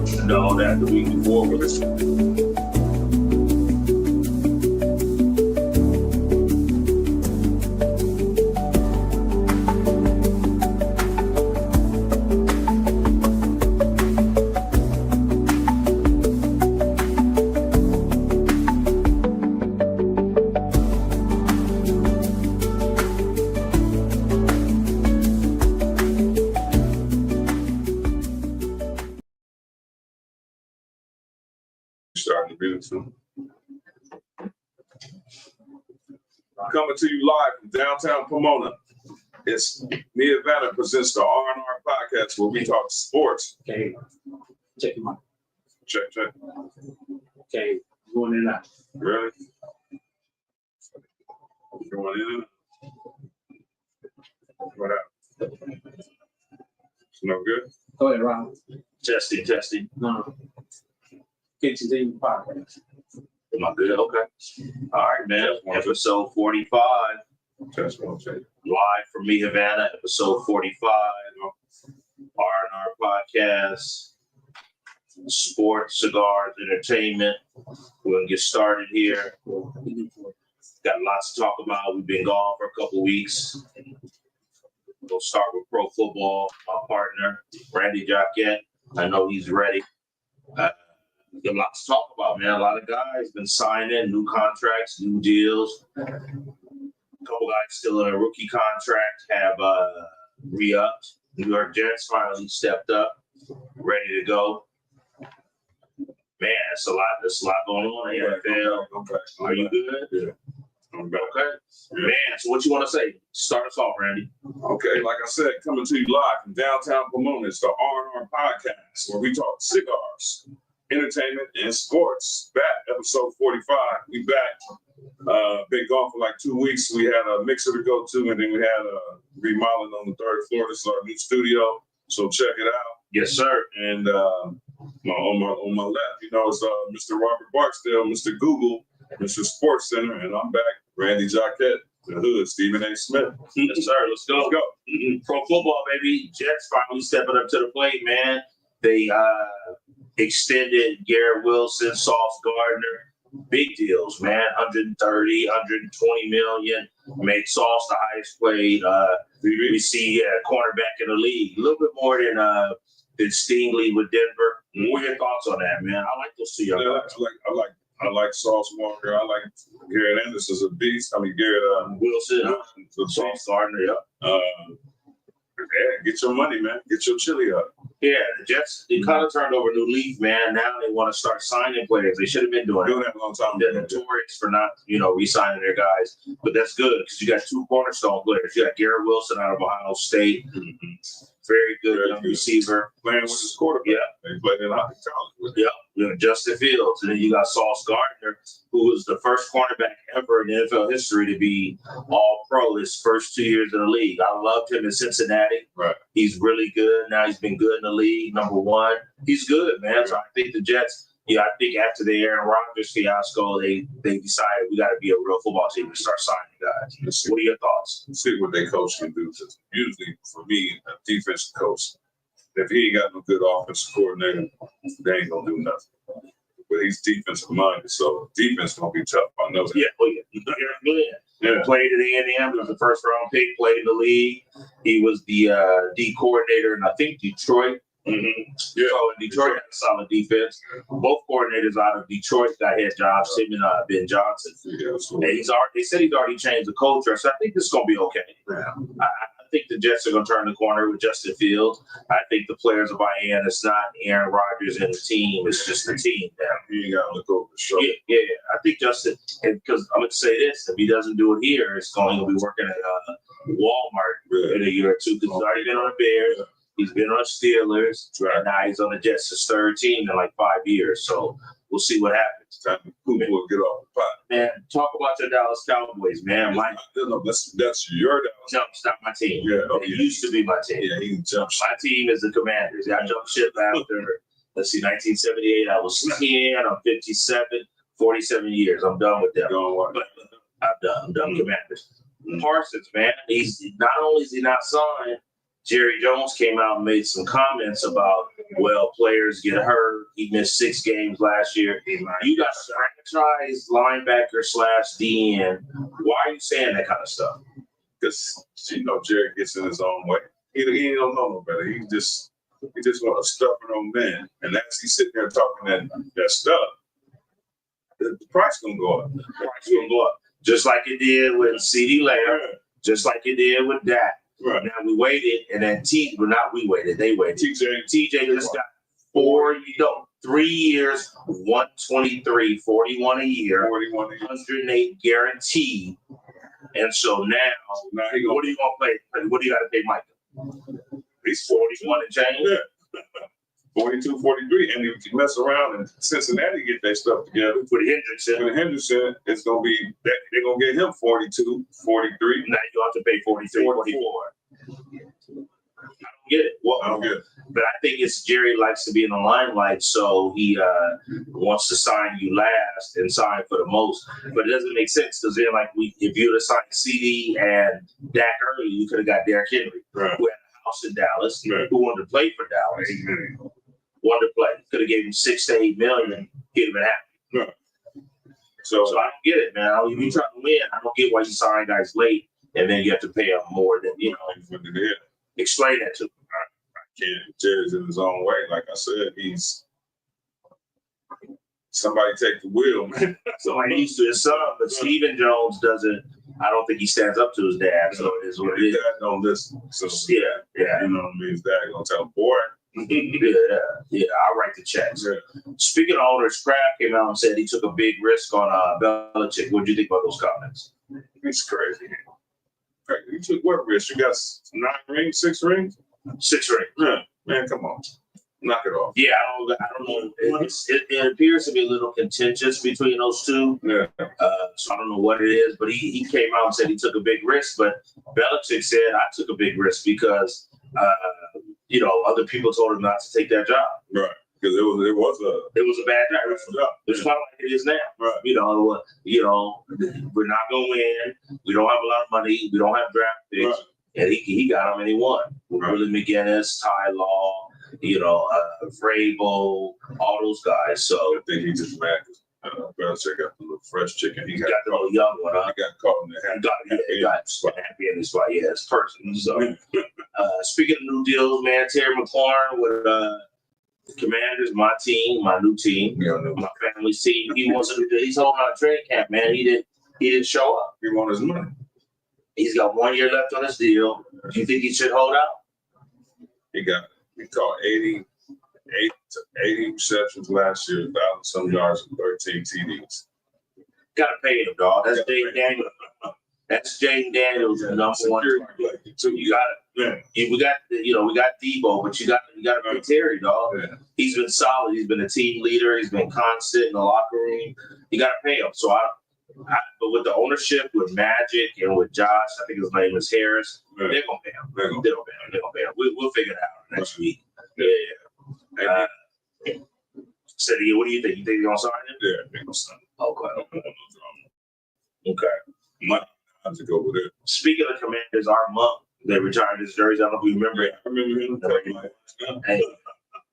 No, that the week before was. Starting to be soon. Coming to you live from downtown Pomona. It's Me Havana presents the R&R podcast where we talk sports. Okay, check him out. Check. Okay, going in and out. Really? Going in and out. What happened? It's no good? Go ahead, Ron. Testing. No. Kitchen Team Podcast. Am I good? Okay. All right, man. Episode 45. Test one, check. Live from Me Havana, episode 45. R&R podcast. Sports, cigars, entertainment. We're going to get started here. Got lots to talk about. We've been gone for a couple weeks. We'll start with pro football. My partner, Randy Jaquette. I know he's ready. Got a lot to talk about, man. A lot of guys been signing new contracts, new deals. A couple guys still in a rookie contract have re-upped. New York Jets finally stepped up, ready to go. Man, it's a lot. There's a lot going on in the NFL. Okay. Are you good? Yeah. I'm back. Okay. Yeah. Man, so what you want to say? Start us off, Randy. Okay, like I said, coming to you live from downtown Pomona. It's the R&R podcast where we talk cigars, entertainment, and sports. Back, episode 45. We back. Been gone for like 2 weeks. We had a mixer to go to, and then we had a remodeling on the third floor. This is our new studio, so check it out. Yes, sir. And on my left, is Mr. Robert Barksdale, Mr. Google, Mr. Sports Center, and I'm back, Randy Jaquette, the Hood, Stephen A. Smith. Yes, sir. Let's go. Let's go. Pro football, baby. Jets finally stepping up to the plate, man. They extended Garrett Wilson, Sauce Gardner. Big deals, man. 130, 120 million. Made Sauce the highest paid we see cornerback in the league. A little bit more than Stingley with Denver. What are your thoughts on that, man? I like those two young guys. I like Sauce Walker. I like Garrett Anderson's a beast. Garrett Wilson, Sauce Gardner, yeah. Get your money, man. Get your chili up. Yeah, the Jets, they kind of turned over a new leaf, man. Now they want to start signing players. They should have been doing that a long time They're ago. notorious for not, re-signing their guys. But that's good because you got two cornerstone players. You got Garrett Wilson out of Ohio State. Mm-hmm. Very good young receiver. Playing with his quarterback. Yeah. They played in college with him. Yeah. You got Justin Fields. And then you got Sauce Gardner, who was the first cornerback ever in NFL history to be all-pro his first 2 years in the league. I loved him in Cincinnati. Right. He's really good. Now he's been good in the league, number one. He's good, man. So I think the Jets, I think after the Aaron Rodgers fiasco, they decided we got to be a real football team and start signing guys. What are your thoughts? Let's see what their coach can do. Usually, for me, a defensive coach, if he ain't got no good offensive coordinator, they ain't going to do nothing. But he's defensive minded, so defense going to be tough. I know that. Yeah. Played at A&M. He was the first round pick, played in the league. He was the D coordinator in, I think, Detroit. Mm-hmm. Yeah. So in Detroit had a solid defense. Both coordinators out of Detroit got head jobs, him and Ben Johnson. Yeah, and they said he's already changed the culture, so I think this is going to be okay. Yeah. I think the Jets are going to turn the corner with Justin Fields. I think the players are buying in. It's not Aaron Rodgers and the team. It's just the team now. You got to look over the shoulder. Yeah. I think Justin, because I'm going to say this, if he doesn't do it here, it's going to be working at Walmart in a year or two because he's already been on the Bears. Yeah. He's been on Steelers, and now he's on the Jets' his third team in like 5 years. So we'll see what happens. Cooper will get off the pot. Man, talk about your Dallas Cowboys, man. That's your Dallas. No, it's not my team. Yeah, okay. It used to be my team. Yeah, he jumped. My team is the Commanders. I jumped ship after, 1978. I was 10. I'm 57, 47 years. I'm done with them. I'm done. I'm done with Commanders. Parsons, man. He's not only is he not signed, Jerry Jones came out and made some comments about, well, players get hurt. He missed 6 games last year. You got a franchise linebacker / DN. Why are you saying that kind of stuff? Because Jerry gets in his own way. He don't know no better. He just want a stubborn old man. And as he's sitting there talking that stuff, the price gonna go up. Just like it did with CeeDee Lamb, just like it did with Dak. Right. Now we waited, and then we waited. They waited. TJ just got 3 years, 123, 41 a year, 108 guaranteed. And so now what are you gonna pay? What do you got to pay Micah? He's 41 and change. Yeah. 42, 43, and if you mess around and Cincinnati get their stuff together with Henderson, it's gonna be they're gonna get him 42, 43. Now you have to pay 43, 44. I don't get it. Well, I don't get it. But I think it's Jerry likes to be in the limelight, so he wants to sign you last and sign for the most. But it doesn't make sense because then, if you would have signed CD and Dak early, you could have got Derrick Henry, right, who had a house in Dallas, right, who wanted to play for Dallas. Wanted to play. Could have gave him $6 to $8 million. He'd have been happy. Right. So I don't get it, man. If you trying to win, I don't get why you sign guys late and then you have to pay them more than Explain that to me. I can't. Jerry's in his own way. Like I said, he's somebody take the wheel, man. Somebody used to his son, but Stephen Jones doesn't. I don't think he stands up to his dad. So it is what it is. His dad don't listen. So yeah. You know what I mean? His dad gonna tell him, boy. Yeah. I'll write the checks. Yeah. Speaking of owners, Kraft came out and said he took a big risk on Belichick. What do you think about those comments? It's crazy. You took what risk? You got 9 rings, 6 rings? 6 rings. Yeah, man, come on, knock it off. Yeah, I don't know. It appears to be a little contentious between those two. Yeah. So I don't know what it is, but he came out and said he took a big risk. But Belichick said I took a big risk because other people told him not to take that job. Right. Because it was a bad job. It was kind of like it is now. Right. We're not gonna win. We don't have a lot of money. We don't have draft picks. Right. And he got him and he won. Right. Willie McGinnis, Ty Law, Vrabel, all those guys. So I think he just mad because Belichick got the little fresh chicken. He got the little young one. He got caught in the hand. He got happy in his spot. Yeah, it's personal. So speaking of new deals, man, Terry McLaurin with the Commanders, my team, my new team, my family's team. He's holding out training camp, man. He didn't show up. He wanted his money. He's got 1 year left on his deal. Do you think he should hold out? He caught 80 receptions last year, 1,000-some yards, and 13 TDs. Gotta pay him, dog. That's Jaden Daniels. That's Jaden Daniels, the number one. So you got it. Yeah. We got Debo, but you got to pay Terry, dog. Yeah. He's been solid. He's been a team leader. He's been constant in the locker room. You got to pay him. So but with the ownership, with Magic and with Josh, I think his name is Harris, they're gonna pay him. They're gonna pay him. We'll figure it out next week. Yeah. City, what do you think? You think they're gonna sign him? Yeah, they're gonna sign him. Okay. Might have to go with it. Speaking of Commanders, our Monk, they retired his jersey. I don't know if you remember it. I remember him. Hey,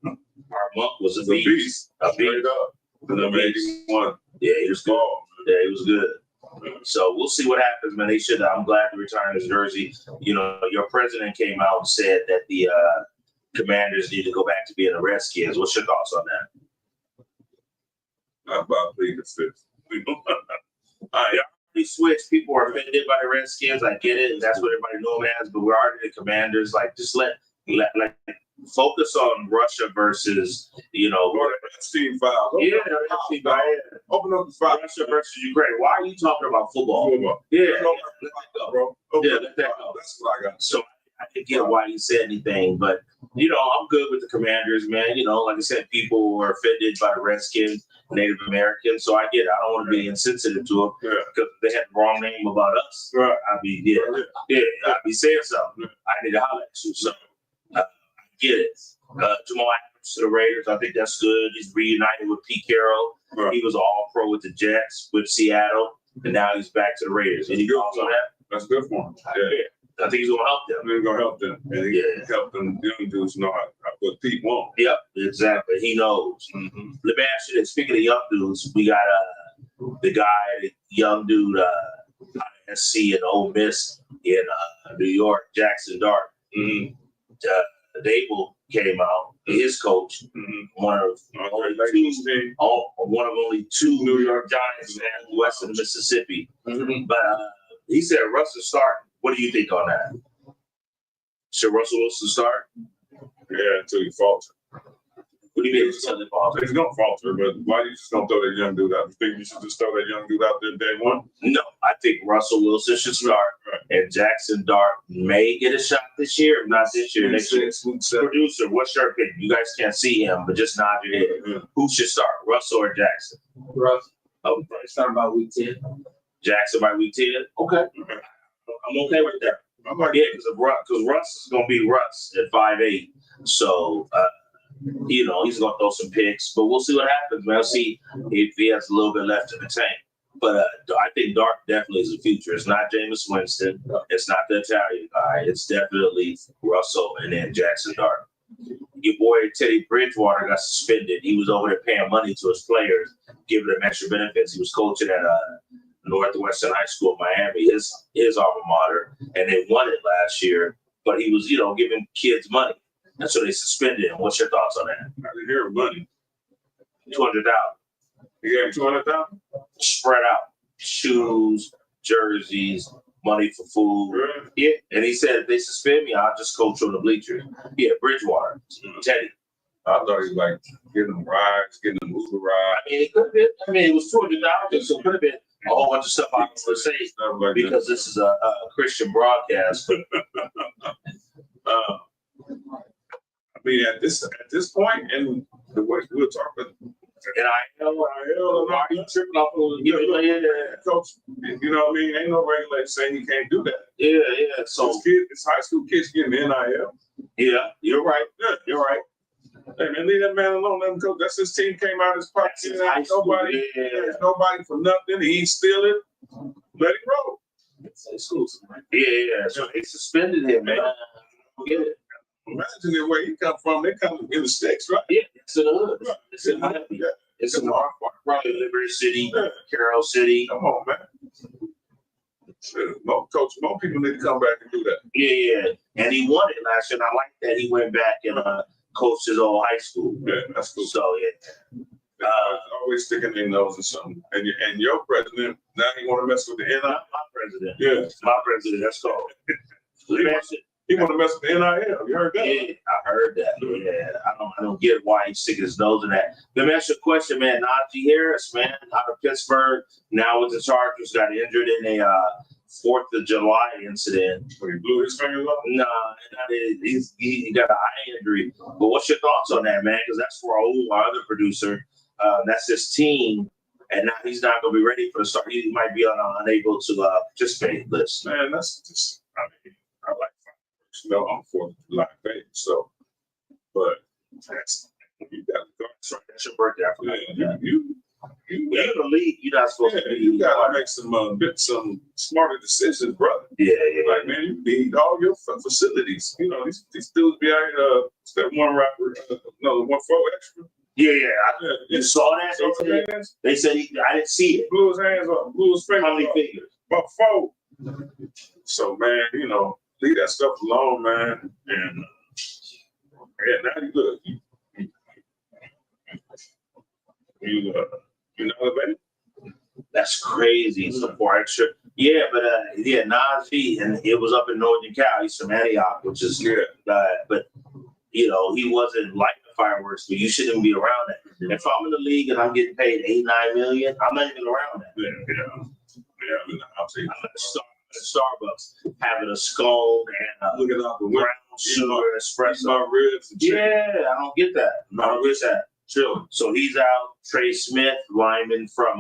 our Monk was a beast. A beast. Number 81. Yeah, he was good. Yeah, he was good. So we'll see what happens, man. I'm glad to return his jersey. Your president came out and said that the Commanders need to go back to being the Redskins. What's your thoughts on that? I'm about to plead the fifth. We switched. People are offended by the Redskins. I get it. That's what everybody know them as. But we're already the Commanders. Just let focus on Russia versus Epstein files. Epstein files. Open up the file. Russia versus Ukraine. Why are you talking about football? Yeah, let that go, bro. Let that go. That's what I got. So I didn't get why you said anything, but I'm good with the Commanders, man. Like I said, people were offended by the Redskins, Native Americans. So I get it. I don't want to be insensitive to them because they had the wrong name about us. Right. I'd be saying something. I need to holler at you. So I get it. Jamal Adams to the Raiders. I think that's good. He's reunited with Pete Carroll. Right. He was all pro with the Jets, with Seattle, and now he's back to the Raiders. Any thoughts on that? That's good for him. I think he's gonna help them. He's gonna help them, and he Yeah. help them young dudes know how what Pete wants. Yep, exactly. He knows. Mm-hmm. Let me ask you this. Speaking of young dudes, we got the guy, the young dude, out of SC and Ole Miss in New York, Jackson Dart. Mm-hmm. Dable came out. His coach, Mm-hmm. one of only two New York Giants fans west of Mississippi. Mm-hmm. But he said Russell start. What do you think on that? Should Russell Wilson start? Yeah, until he falters. What do you mean until he falls? He's gonna falter, but why you just gonna throw that young dude out? You think you should just throw that young dude out there day one? No, I think Russell Wilson should start, and Jackson Dart may get a shot this year. If not this year, next year. Producer, what's your opinion? You guys can't see him, but just nod your head. Yeah. Who should start, Russell or Jackson? Russ, Okay, starting about week 10. Jackson by week 10. Okay, I'm okay with that. I'm like, Yeah, because Russ is gonna be Russ at 5'8", so he's gonna throw some picks, but we'll see what happens. We'll see if he has a little bit left in the tank. But I think Dart definitely is the future. It's not Jameis Winston. It's not the Italian guy. It's definitely Russell and then Jackson Dart. Your boy Teddy Bridgewater got suspended. He was over there paying money to his players, giving them extra benefits. He was coaching at Northwestern High School, Miami, his alma mater, and they won it last year. But he was, giving kids money, and so they suspended him. What's your thoughts on that? I didn't hear money. 200,000 He gave 200,000. spread out, shoes, jerseys, money for food. Really? Yeah, and he said if they suspend me, I'll just coach on the bleachers. Yeah, Bridgewater, Teddy. I thought he was like getting them rides, getting them Uber rides. I mean, it could have been. I mean, it was 200,000, so it could have been a whole bunch of stuff I don't want to say Stuff like because this is a Christian broadcast. I mean, at this point, and the way we'll talk about And why you tripping off of coach? You know what I mean? Ain't no regulation saying he can't do that. yeah. So It's high school kids getting NIL. yeah, you're right. Yeah. You're right. Hey man, leave that man alone. Let him coach. That's his team came out of his pocket. That's his high school, Nobody, yeah. there's nobody for nothing. He ain't stealing. Let him roll. Yeah. So they suspended him, man. I don't get it. Imagine the way he come from. They come in the sticks, right? Yeah, it's in the hood. It's in Miami. Yeah. It's in probably Liberty City, Carroll City. Come on, man. More people need to come back and do that. Yeah. And he won it last year. And I like that he went back and coached his old high school. Yeah, that's cool. So yeah. Always sticking their nose in something. And your president, now he want to mess with the NIL. Not my president. Yeah. My president, that's called. He want to mess with the NIL. You heard that? Yeah, I heard that. Yeah, I don't get why he's sticking his nose in that. Let me ask you a question, man. Najee Harris, man, out of Pittsburgh, now with the Chargers, got injured in a 4th of July incident. When he blew his fingers off? Nah, he got an eye injury. But what's your thoughts on that, man? Because that's Raul, our other producer. That's his team. And now he's not going to be ready for the start. He might be unable to participate. Listen. Man, that's just, I like I'm for July baby, so, but that's, you got to go. That's your birthday. I forgot. Yeah, you You're in the league. You're not supposed to be. you got to make some smarter decisions, brother. Yeah. Like, man, you need all your facilities. You know, these dudes be out here, step one rapper, another 1 4 extra. Yeah. You saw that? They said I didn't see it. Blew his hands off, blew his fingers How many off. fingers? About 4. So, man, leave that stuff alone, man. And now you look, you elevated. That's crazy. So 4 extra. Yeah, but Najee, and it was up in Northern Cal. He's from Antioch, which is but he wasn't lighting the fireworks. But you shouldn't be around that. If I'm in the league and I'm getting paid $8-9 million, I'm not even around that. Yeah. I'll see. I'm at Starbucks having a scone and Looking out the brown window, sugar espresso. my ribs and shit. Yeah, I don't get that. I don't get that. Chilling. So he's out. Trey Smith, lineman from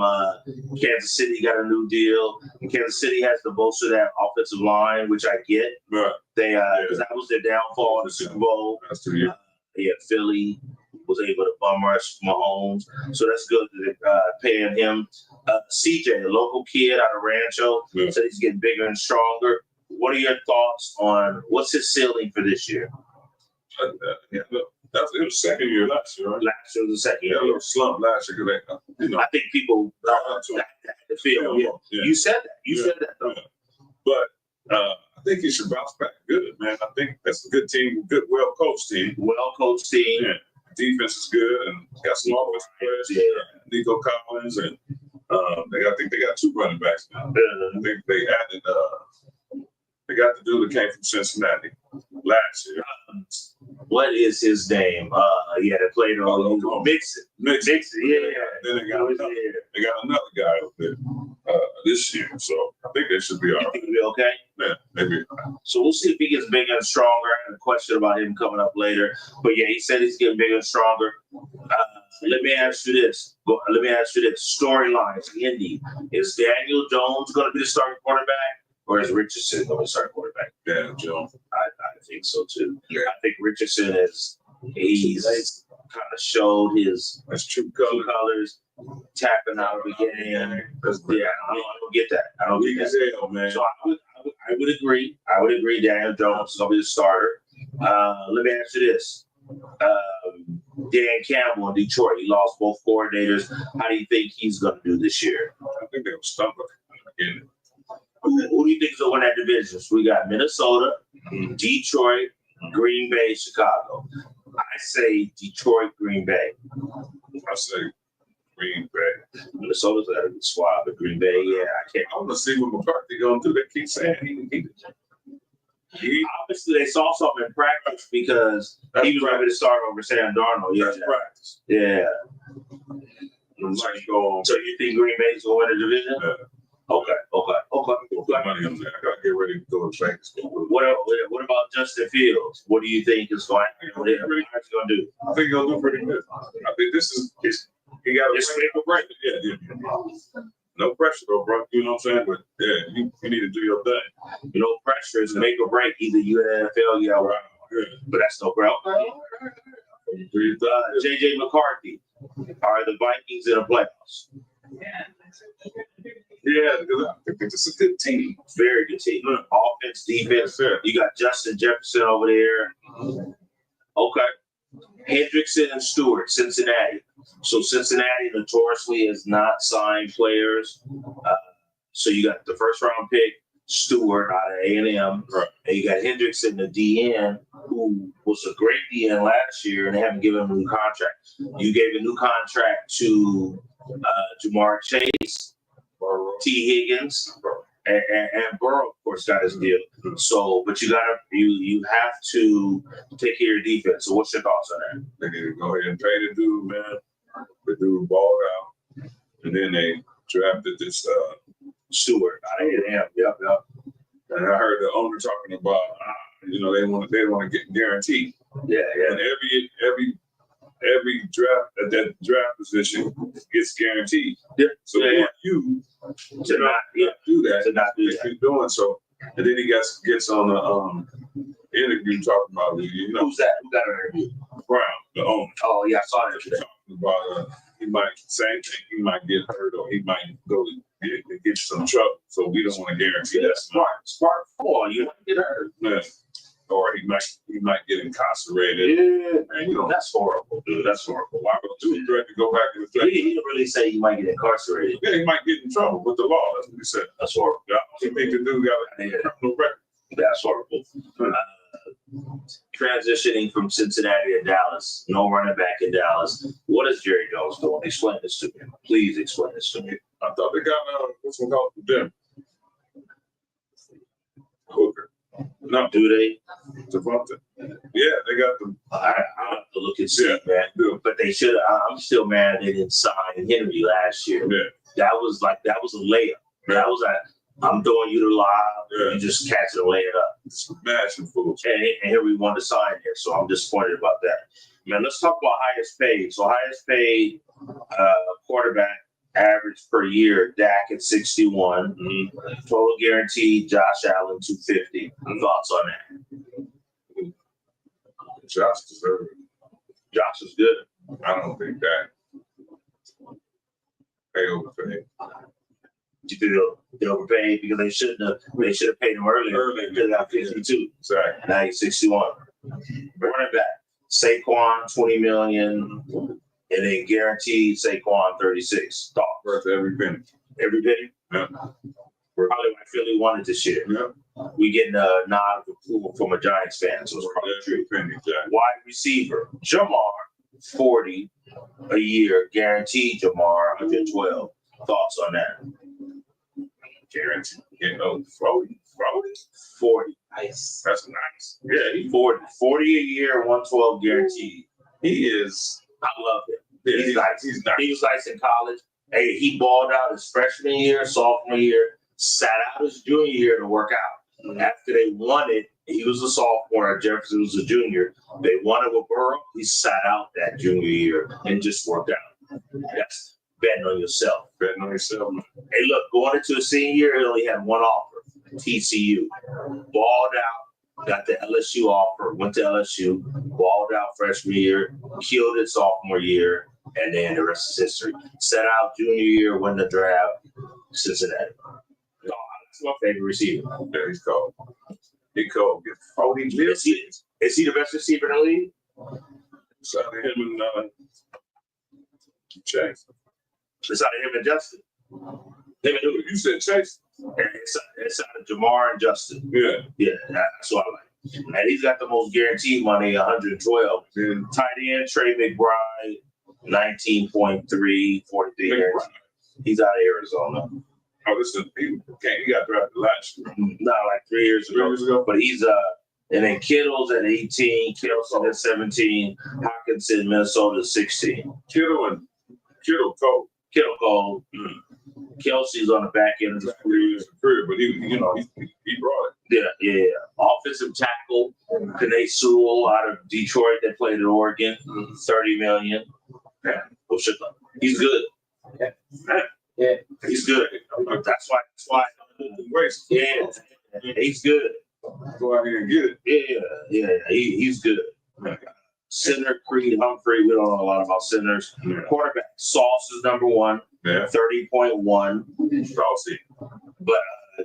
Kansas City, got a new deal. And Kansas City has to bolster that offensive line, which I get. Right. They because that was their downfall in the Super Bowl. That's 2 years. Philly was able to bum rush Mahomes, so that's good that they're paying him. CJ, a local kid out of Rancho, said he's getting bigger and stronger. what are your thoughts on what's his ceiling for this year? Yeah, look, it was second year last year, right? Last year was the second Yeah, a year. little slump last year because I think people had to feel. Yeah. Yeah. You said that. You Yeah. said that though. Yeah. But I think he should bounce back good, man. I think that's a good team, good, well coached team. Well coached team. Yeah. Defense is good and got some offensive players. Yeah. Nico Collins and I think they got 2 running backs now. I think they added they got the dude that came from Cincinnati last year. What is his name? Yeah, that played on Mixon. Mixon. Yeah. Then they got another guy over there this year. So I think they should be all You right. think he'll be okay? Yeah, maybe. So we'll see if he gets bigger and stronger. I have a question about him coming up later. But yeah, he said he's getting bigger and stronger. Let me ask you this. Storylines, Indy. Is Daniel Jones going to be the starting quarterback? Or is Richardson going to start quarterback? Yeah, Joe. I think so too. I think Richardson he's kind of showed his That's true true colors, tapping out of the game. Yeah, I don't get that. I don't Weak get as that. hell, man. So I would agree. I would agree. Daniel Jones is going to be the starter. Let me ask you this. Dan Campbell in Detroit, he lost both coordinators. How do you think he's going to do this year? I think they were stumbled again. Who do you think is going to win that division? So we got Minnesota, Detroit, Green Bay, Chicago. I say Detroit, Green Bay. I say Green Bay. Minnesota's got a good squad, but Green Bay, yeah, I can't. I want to see what McCarthy going to do. They keep saying he Obviously, they saw something in practice because he was ready to start over Sam Darnold. that's practice. Yeah. Like go So you think Green Bay's going to win the division? Yeah. Okay. put money on that. I gotta get ready to go to Vegas. What about Justin Fields? What do you think is going to happen? What's he going to do? I think he'll do pretty good. I think this is he got It's a break. Yeah. No pressure though, bro. You know what I'm saying? But yeah, you need to do your thing. No pressure. It's make or break. Either you in the NFL, yeah, right. Yeah. But that's no problem. Do your thing. JJ McCarthy. Are the Vikings in the playoffs? Yeah, because I think this is a good team. Very good team. Offense, defense. You got Justin Jefferson over there. Okay. Hendrickson and Stewart, Cincinnati. So Cincinnati notoriously has not signed players. So you got the first round pick, Stewart out of A&M. Right. And you got Hendrickson, the DN, who was a great DN last year, and they haven't given him a new contract. You gave a new contract to Jamar Chase, T. Higgins, and Burrow, of course, got his deal. So, but you have to take care of your defense. So, what's your thoughts on that? They need to go ahead and pay the dude, man. The dude balled out, and then they drafted this Stewart out of A&M. Yep. And I heard the owner talking about, they want to get guaranteed. Yeah. And every draft at that draft position gets guaranteed. Yeah. So they want you To not do that. to not do They that. keep doing so. And then he gets on the interview talking about Who's that? Who got an interview? Brown, the owner. Oh, yeah, I saw that today. Talking about he might same thing. He might get hurt or he might go get some trouble. So we don't want to guarantee that. Smart four. You don't get hurt. Yeah. Or he might get incarcerated. Yeah. And That's horrible, dude. That's horrible. why would dude threaten to go back in the He threat? didn't really say you might get incarcerated. Yeah, he might get in trouble with the law. That's what he said. That's horrible. Yeah, he think the dude got a criminal record. That's horrible. Transitioning from Cincinnati to Dallas, no running back in Dallas. What is Jerry Jones doing? Explain this to me. Please explain this to me. I thought they got what's one called for them. Hooker. No, Do they? Devontae. Yeah, they got them. I have to look and see, man. Do. But they should. I'm still mad they didn't sign Henry last year. Yeah. That was a layup. That was I'm throwing you the live. You just catch it and lay it up. Smashing fools. And Henry wanted to sign here, so I'm disappointed about that. Man, let's talk about highest paid. So highest paid quarterback average per year, Dak at 61. Total guaranteed, Josh Allen 250. Thoughts on that? Josh deserved it. Josh is good. I don't think that they overpaid. You think they overpaid because they should have paid him earlier. They got 52. Sorry. Now he's 61. Running back, Saquon, 20 million, and then guaranteed Saquon 36. Thought Worth every penny. every penny. Yeah. Probably why Philly wanted this year. Yeah. We getting a nod of approval from a Giants fan, so it's probably true. Every penny, Jack. Wide receiver, Jamar, 40 a year, guaranteed Jamar, 112. Thoughts on that? Guaranteed. You know, 40. 40. Nice. That's nice. Yeah, he's 40. 40 a year, 112 guaranteed. He is. I love him. Yeah, He's nice. He's nice. He was nice in college. Hey, he balled out his freshman year, sophomore year, sat out his junior year to work out. After they won it, he was a sophomore, Jefferson was a junior. They won it with Burrow. He sat out that junior year and just worked out. That's betting on yourself. Betting on yourself. Hey, look, going into a senior year, he only had one offer, TCU. Balled out, got the LSU offer, went to LSU, balled out freshman year, killed it sophomore year, and then the rest is history. Set out junior year, won the draft, Cincinnati. That's my favorite receiver. Yeah, he's cold. He cold. Get 40 Is he the best receiver in the league? Shout out to him and Chase. It's out of him and Justin. Him and who? You said Chase? It's out of Jamar and Justin. Yeah. Yeah, that's what I like. And he's got the most guaranteed money, 112. Then Tight end, Trey McBride, 19.3, 43 years. He's out of Arizona. oh, this is he got drafted last year. Not like 3 years 3 ago. years ago. But he's and then Kittle's at 18, Kelson at 17, Hawkinson, Minnesota 16. Kittle cold. Kittle Cole. Kelsey's on the back end of his career. Career, but he brought it. Yeah. Offensive tackle, Penei Sewell out of Detroit that played at Oregon, 30 million. Yeah. Well, shit, he's good. Yeah. He's good. That's why. Race. Yeah, he's good. Go out here and get it. Yeah. He's good. Center Creed Humphrey. We don't know a lot about centers. Yeah. Quarterback Sauce is number one, Yeah. 30.1. Saucy. But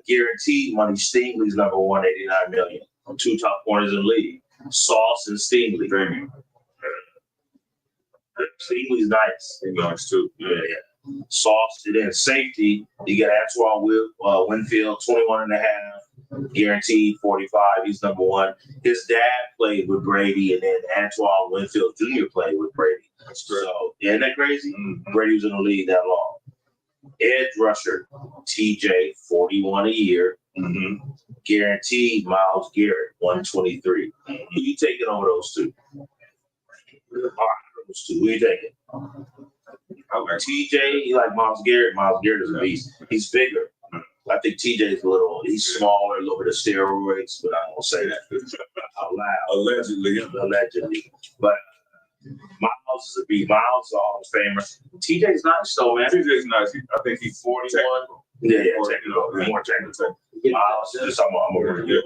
guaranteed money, Stingley's number one, 89 million. Two top corners in the league. Sauce and Stingley. Premium. Stingley's nice. He's nice too. Yeah. Sauce, and then safety, you got Antoine Winfield, 21 and a half, guaranteed 45. He's number one. His dad played with Brady, and then Antoine Winfield Jr. played with Brady. That's great. So, isn't that crazy? Mm-hmm. Brady was in the league that long. Edge rusher, TJ, 41 a year, Mm-hmm. guaranteed Myles Garrett, 123. Who you taking over those two? All right, those two. Who you taking? I like TJ, you like Myles Garrett. Myles Garrett is a beast. He's bigger. I think TJ's he's smaller, a little bit of steroids, but I won't say that out loud. Allegedly. But Myles is a beast. Myles is a Hall of Famer. TJ's nice though, man. TJ's nice. I think he's 41. Yeah, technical. More technical. Myles is just, I'm over here.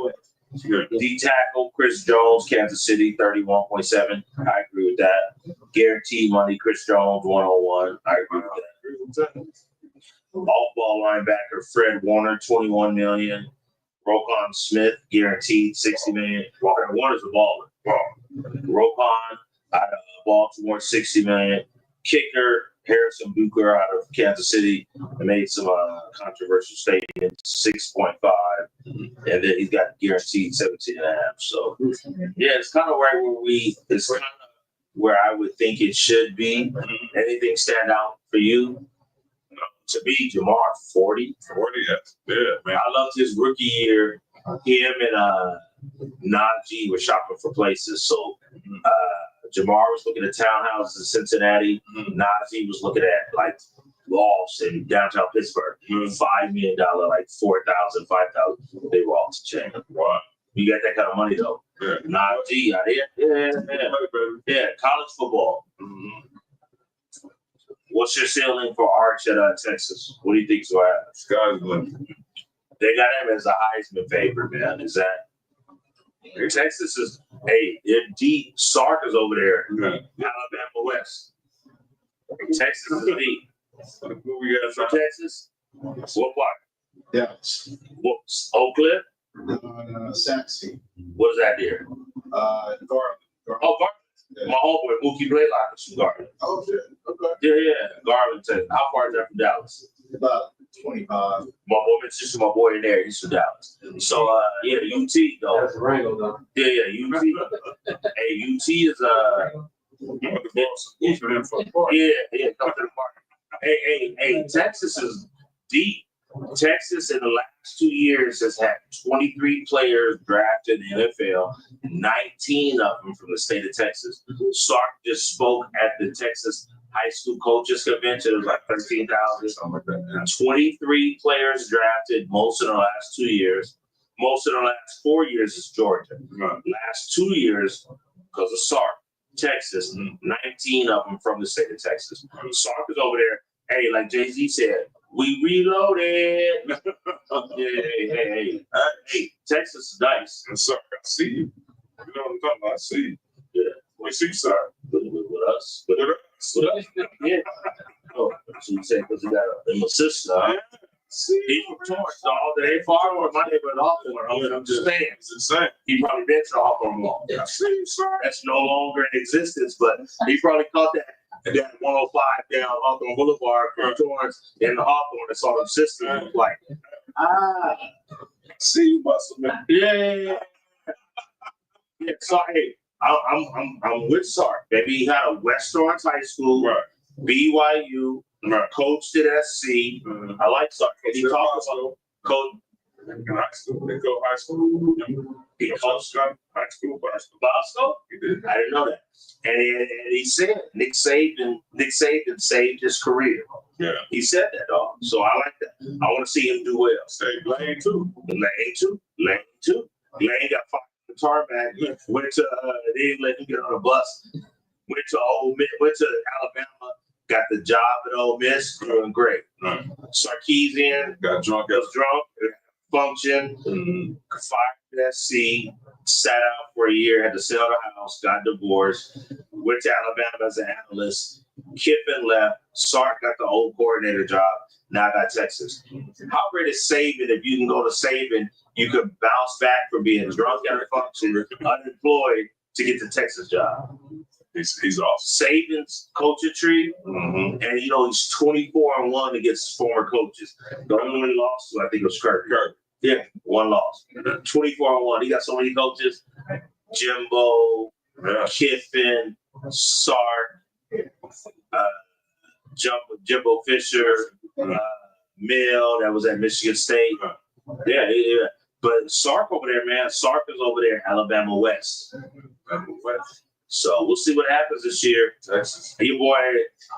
D tackle, Chris Jones, Kansas City, 31.7. I agree with that. Guaranteed money, Chris Jones, 101. I agree with that. Off-ball linebacker, Fred Warner, 21 million. Roquan Smith, guaranteed 60 million. Fred Warner's a baller. Roquan out of Baltimore, 60 million. Kicker, Harrison Butker out of Kansas City, made some controversial statements, 6.5. And then he's got guaranteed 17 and a half. So, yeah, it's kind of right it's kind of where I would think it should be. Anything stand out for you? To me, Jamar, 40. 40, yeah, man. I loved his rookie year. Him and Najee were shopping for places. So, Jamar was looking at townhouses in Cincinnati. Najee was looking at like lofts in downtown Pittsburgh. $5 million, like 4,000, 5,000. They were all to chain. Wow. You got that kind of money though. Yeah. Najee out here. Yeah. College football. What's your ceiling for Arch at Texas? What do you think is going to happen? Sky's the limit. They got him as a Heisman favorite, man. Is that Texas is? Hey, deep. Sark is over there. Yeah. Alabama West. Texas is deep. Who we got? For Texas, What part? Dallas. Whoops. Oak Cliff? Saxy. What is that there? Garland. Oh, Garland. Yeah. My homeboy, Mookie Blaylock, is from Garland. Oh, shit. Okay. Yeah. Garland, Texas. How far is that from Dallas? About 25. My boy, it's just my boy in there. He's from Dallas. So, UT, though. That's Wrangle, though. Yeah, UT. Hey, UT is, Yeah. yeah, come to the party. Hey, Texas is deep. Texas in the last 2 years has had 23 players drafted in the NFL, 19 of them from the state of Texas. Sark just spoke at the Texas High School Coaches Convention. It was like 13,000. Something like that. 23 players drafted, most in the last 2 years. Most in the last 4 years is Georgia. Right. Last 2 years, because of Sark, Texas, 19 of them from the state of Texas. Sark is over there. Hey, like Jay-Z said, we reloaded. Hey, Texas is nice. And sir, I see you. You know what I'm talking about? I see you. Yeah. We see, sir. With us. With us. Yeah. Oh, so you say because he got a sister. Huh? See, He's from Torrance, dog. They ain't far from my neighborhood Hawthorne. I'm just saying. it's insane. He probably been to Hawthorne Mall. I see you, sir. That's no longer in existence, but he probably caught that 105 down Hawthorne Boulevard from Torrance in the Hawthorne and saw them sisters and was like, See you, muscle man. yeah. Yeah, so hey, I'm with Sark. Baby, he had a West Torrance High School, Right. BYU, coached at SC. I like Sark. And he talked about coach. In high school, they go high school. He coached High school basketball. Bosco. He did. I didn't know that. And he said Nick Saban saved his career. Yeah. He said that, dog. So I like that. I want to see him do well. Stay Blaine too. Lane too. Lane got fired from the tarmac. Went to they didn't let him get on a bus. Went to Alabama. Got the job at Ole Miss. Doing great. Right. Sarkisian Got drunk. was drunk. Function. Fired at SC. Sat out for a year. Had to sell the house. Got divorced. Went to Alabama as an analyst. Kiffin left. Sark got the old coordinator job. Now I got Texas. How great is Saban if you can go to Saban, you could bounce back from being drunk at a function, unemployed, to get the Texas job. He's awesome. Saban's coaching tree, and he's 24-1 against former coaches. The only one he lost was, I think it was Kirk. Yeah, one loss. 24-1. He got so many coaches. Jimbo, Kiffin, Sark, Jimbo Fisher, Mill, that was at Michigan State. Yeah. But Sark over there, man. Sark is over there, Alabama West. So we'll see what happens this year. Texas. Your boy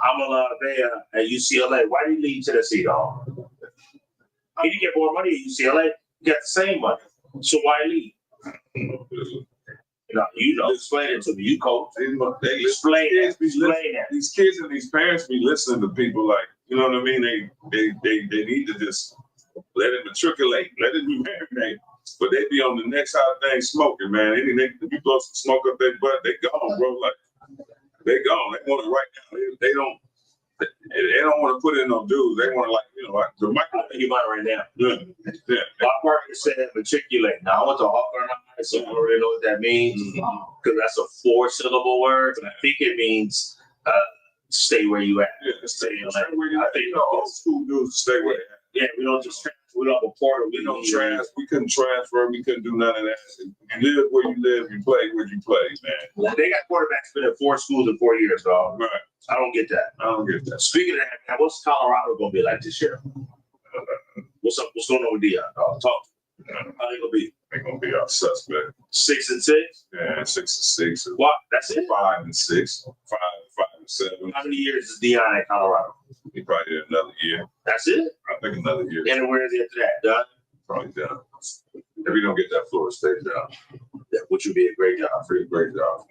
Amala Bea at UCLA. Why did he leave Tennessee, dog? He didn't get more money at UCLA. He got the same money. So why leave? Explain it to me. You coach. Explain that. These kids and these parents be listening to people like, you know what I mean? They need to just let it matriculate, let it marinate. But they be on the next hot thing smoking, man. If you blow some smoke up their butt, they gone, bro. Like they gone. They want it right now. They don't want to put in no dudes. They want to like the micro. I think you might right now. Yeah. Bob Parker said matriculate. Now I went to Hawthorne High, so I don't really know what that means because that's a 4-syllable word. And I think it means stay where you at. Yeah, Stay where you at. I think Old school dudes stay where they at. Yeah, we don't just we don't have a portal. We don't transfer. We couldn't transfer. We couldn't do none of that. You live where you live. You play where you play, man. They got quarterbacks been at 4 schools in 4 years, dog. Right. I don't get that. I don't get that. Speaking of that, man, what's Colorado gonna be like this year? What's up? What's going on with Deion? Talk. How they gonna be? They're gonna be our suspect. 6-6. Yeah, 6-6. What? That's it. 5-6. 5-7. How many years is Deion at Colorado? He probably did another year. That's it. I think another year. And where is he after that? Done. Probably done. If we don't get that Florida State down, That which would be a great job. pretty great job.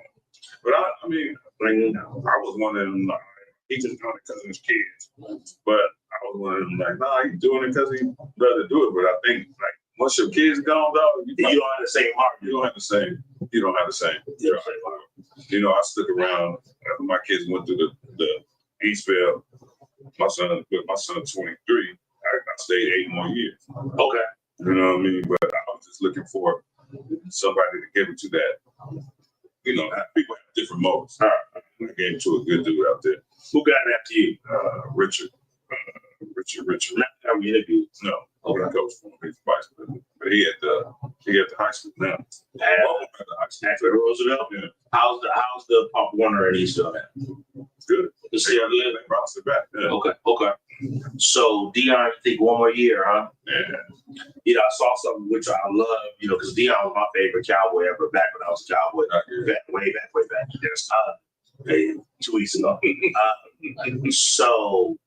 But I mean, I was one of them. He just doing it because of his kids. But I was one of them like, nah, he's doing it because he rather do it. But I think like once your kids gone, dog, you don't have the same heart. You don't have the same. You don't have the same. I stuck around after my kids went through the Eastvale. My son 23. I stayed 8 more years. Okay. You know what I mean? But I was just looking for somebody to give it to that. You know, people have different motives. I gave it to a good dude out there. Who got it after you? Richard. Richard. Not that we interviewed. No, he coached for him. He's vice president. But he at the high school now. At High school. Roosevelt? Yeah. How's the Pop Warner and East doing that? Good. It's still good? They bounced it back. Yeah. Okay. So Dion, you think one more year, huh? Yeah. You know, I saw something which I love, you know, because Dion was my favorite Cowboy ever back when I was a Cowboy. Way back. Yes. 2 weeks ago. So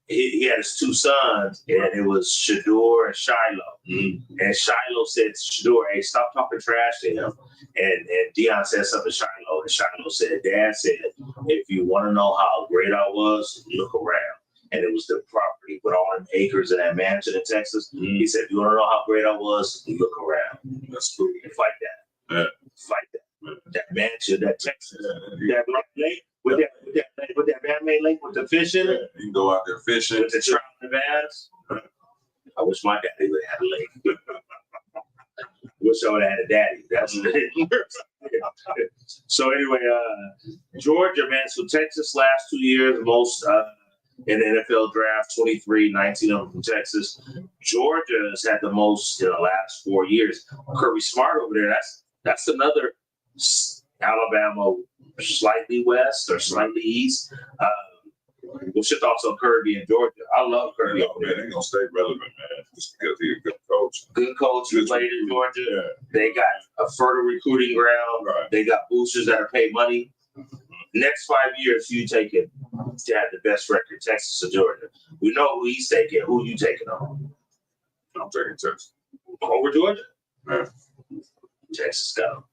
he had his two sons, and it was Shador and Shiloh. Mm-hmm. And Shiloh said to Shador, "Hey, stop talking trash to him." And Dion said something to Shiloh, and Shiloh said, "Dad said, if you want to know how great I was, look around." And it was the property with all them acres and that mansion in Texas. Mm-hmm. He said, "If you want to know how great I was, look around." That's cool. And fight that. Yeah. Fight that. That mansion, that Texas, Yeah. that lake with that man-made lake with the fish in it, You can go out there fishing. with the trout and the bass. I wish my daddy would have had a lake. Wish I would have had a daddy. That's So anyway, Georgia, man. So Texas last 2 years, most in the NFL draft, 23, 19 of them from Texas. Georgia has had the most in the last 4 years. Kirby Smart over there, that's another Alabama, slightly west or slightly east. What's your thoughts on Kirby in Georgia? I love Kirby. Man, they're gonna stay relevant, man, just because he's a good coach. Good coach who played in Georgia. Yeah. They got a fertile recruiting ground. Right. They got boosters that are paid money. Next 5 years, you taking to have the best record, Texas or Georgia. We know who he's taking. Who you taking on? I'm taking Texas. Over Georgia? Yeah. Texas got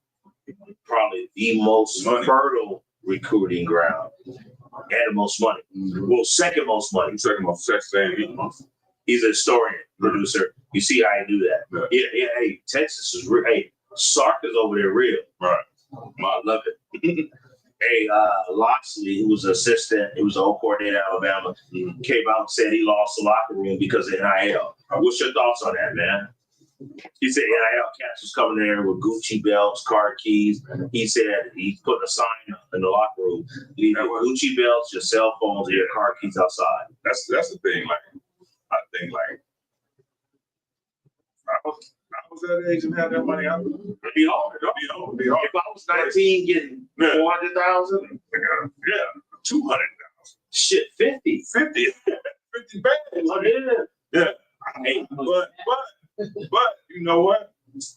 probably the most Money. fertile recruiting ground and the most money. Well, second most money. I'm taking my Texas A&M. He's a historian, producer. You see how I do that? Yeah. Hey, Texas is real. Hey, Sark is over there real. Right. I love it. Hey, Loxley, who was an assistant, he was an old coordinator at Alabama, came out and said he lost the locker room because of NIL. What's your thoughts on that, man? He said NIL cats was coming there with Gucci belts, car keys. He said he's putting a sign in the locker room. Leave your Gucci belts, your cell phones, and your car keys outside. That's the thing. Like, I think like I was that age and had that money. It'd be hard. If I was 19 getting 400,000, Yeah, 200,000. shit, 50. 50 bands. Yeah. Hey, But you know what?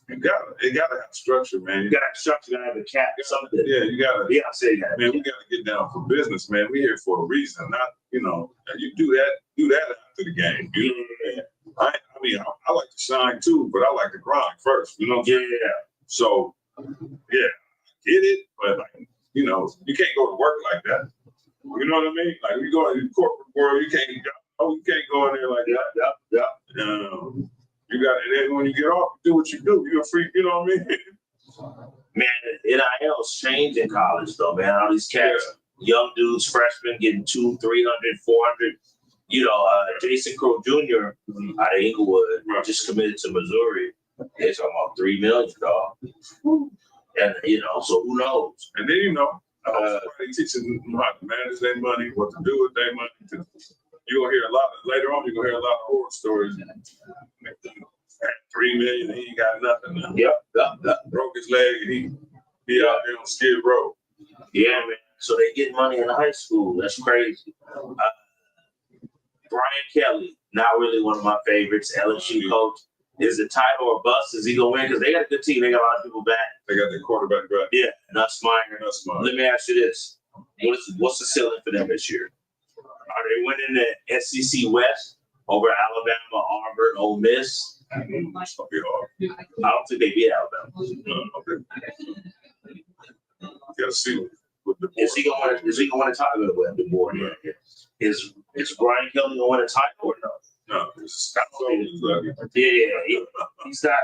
It gotta have structure, man. you got to structure, you got to have a cap, something. Yeah, you gotta. Yeah, I say that. Man, we gotta get down for business, man. We here for a reason, not you do that after the game. You know what I mean? I mean, I like to shine too, but I like to grind first. You know what I'm saying? Yeah. So, yeah, get it, but like, you can't go to work like that. You know what I mean? Like you go in the corporate world, you can't go in there like that. Yeah. You got it. And then when you get off, do what you do. You're a freak. You know what I mean? Man, NIL's changed in college though, man. All these cats, young dudes, freshmen getting 200, 300, 400. Jason Crow Jr. out of Inglewood just committed to Missouri. They're talking about $3 million, dog. And so who knows? And then somebody teaching them how to manage their money, what to do with their money. You're gonna hear later on. You're gonna hear a lot of horror stories. $3 million, he ain't got nothing now. Yep. Broke his leg, and he out there on Skid Row. Yeah, man. So they get money in high school. That's crazy. Brian Kelly, not really one of my favorites. LSU coach. Is it title or bust? Is he gonna win? Because they got a good team. They got a lot of people back. They got their quarterback back. Yeah, Nussmeier. Let me ask you this: What's the ceiling for them this year? Are they winning the SEC West over Alabama, Auburn, Ole Miss? I don't think they beat Alabama. Okay. You gotta see what the Is he gonna win a title with the board? Yeah. Is Brian Kelly gonna win a title or no? No, it's soul is ugly. Yeah, he's not.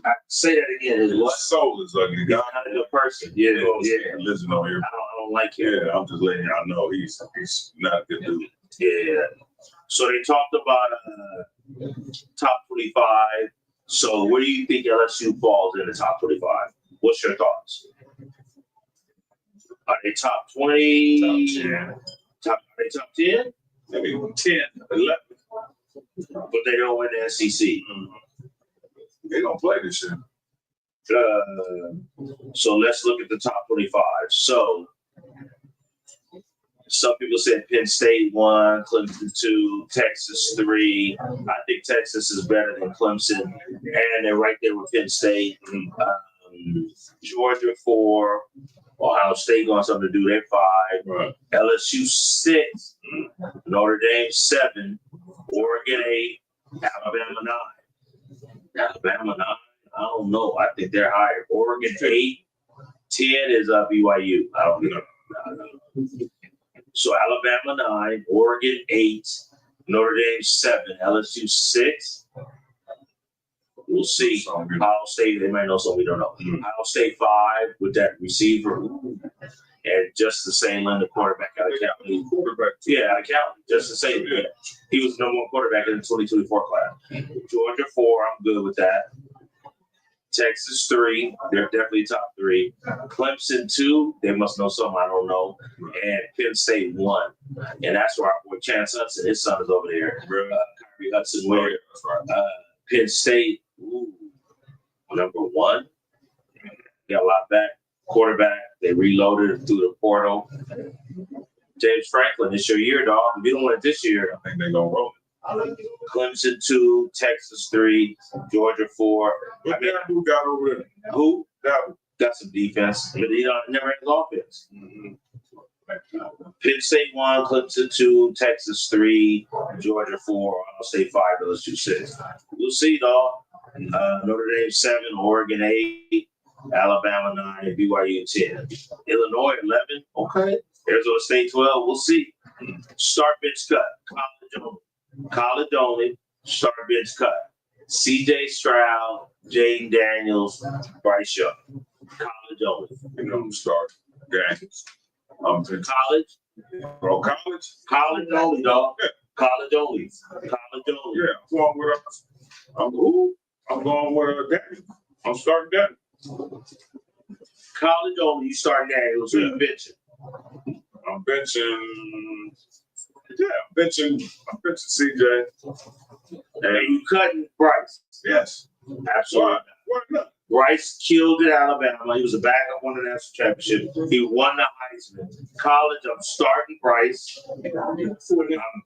I say that again. His what? Soul is ugly. He's not a good person. Yeah. Listen on here. I don't like him. Yeah, I'm just letting y'all know he's not a good dude. Yeah. So they talked about top 25. So where do you think LSU falls in the top 25? What's your thoughts? Are they top 20? Are they top 10? Maybe 10, 11. But they don't win the SEC. They don't play this year. So let's look at the top 25. So some people said Penn State 1, Clemson 2, Texas 3. I think Texas is better than Clemson, and they're right there with Penn State. Georgia 4, Ohio State going something to do. They're 5. Right. LSU 6, Notre Dame 7, Oregon 8, Alabama 9. Alabama 9. I don't know. I think they're higher. Oregon 8, 10 is BYU. I don't know. So Alabama 9, Oregon 8, Notre Dame 7, LSU 6. We'll see. Ohio State, they might know something we don't know. Ohio State 5 with that receiver, and just the same the quarterback out of Cali. Yeah, out of Cali. Just the same. Yeah. He was the number 1 quarterback in the 2024 class. Georgia 4, I'm good with that. Texas 3, they're definitely top 3. Clemson 2, they must know something I don't know. And Penn State 1, and that's where Chance Hudson, his son is over there. Kyrie Hudson went. Penn State, number 1. Got a lot back. Quarterback, they reloaded through the portal. James Franklin, it's your year, dog. If you don't win it this year, I think they're gonna roll it. Clemson 2, Texas 3, Georgia 4. Who got over there? Who? That Got some defense, but he never had his offense. Penn State 1, Clemson 2, Texas 3, Georgia 4, Ohio State 5, LSU 6. We'll see, dog. Notre Dame 7, Oregon 8, Alabama 9, BYU 10. Illinois 11, okay. Arizona State 12, we'll see. Start bench cut, college only, start bench cut. CJ Stroud, Jaden Daniels, Bryce Young. College only. you know who start games. To college? Bro, college? College only, dog. College only. College only. Yeah, I'm going with I'm going with Daniel. I'm starting Daniel. College only, you start Daniels, so you benching. I'm benching. Yeah, I'm benching CJ. And you cutting Bryce. Yes. Absolutely. Why not? Bryce killed at Alabama. He was a backup on the national championship. He won the Heisman. College, I'm starting Bryce. I'm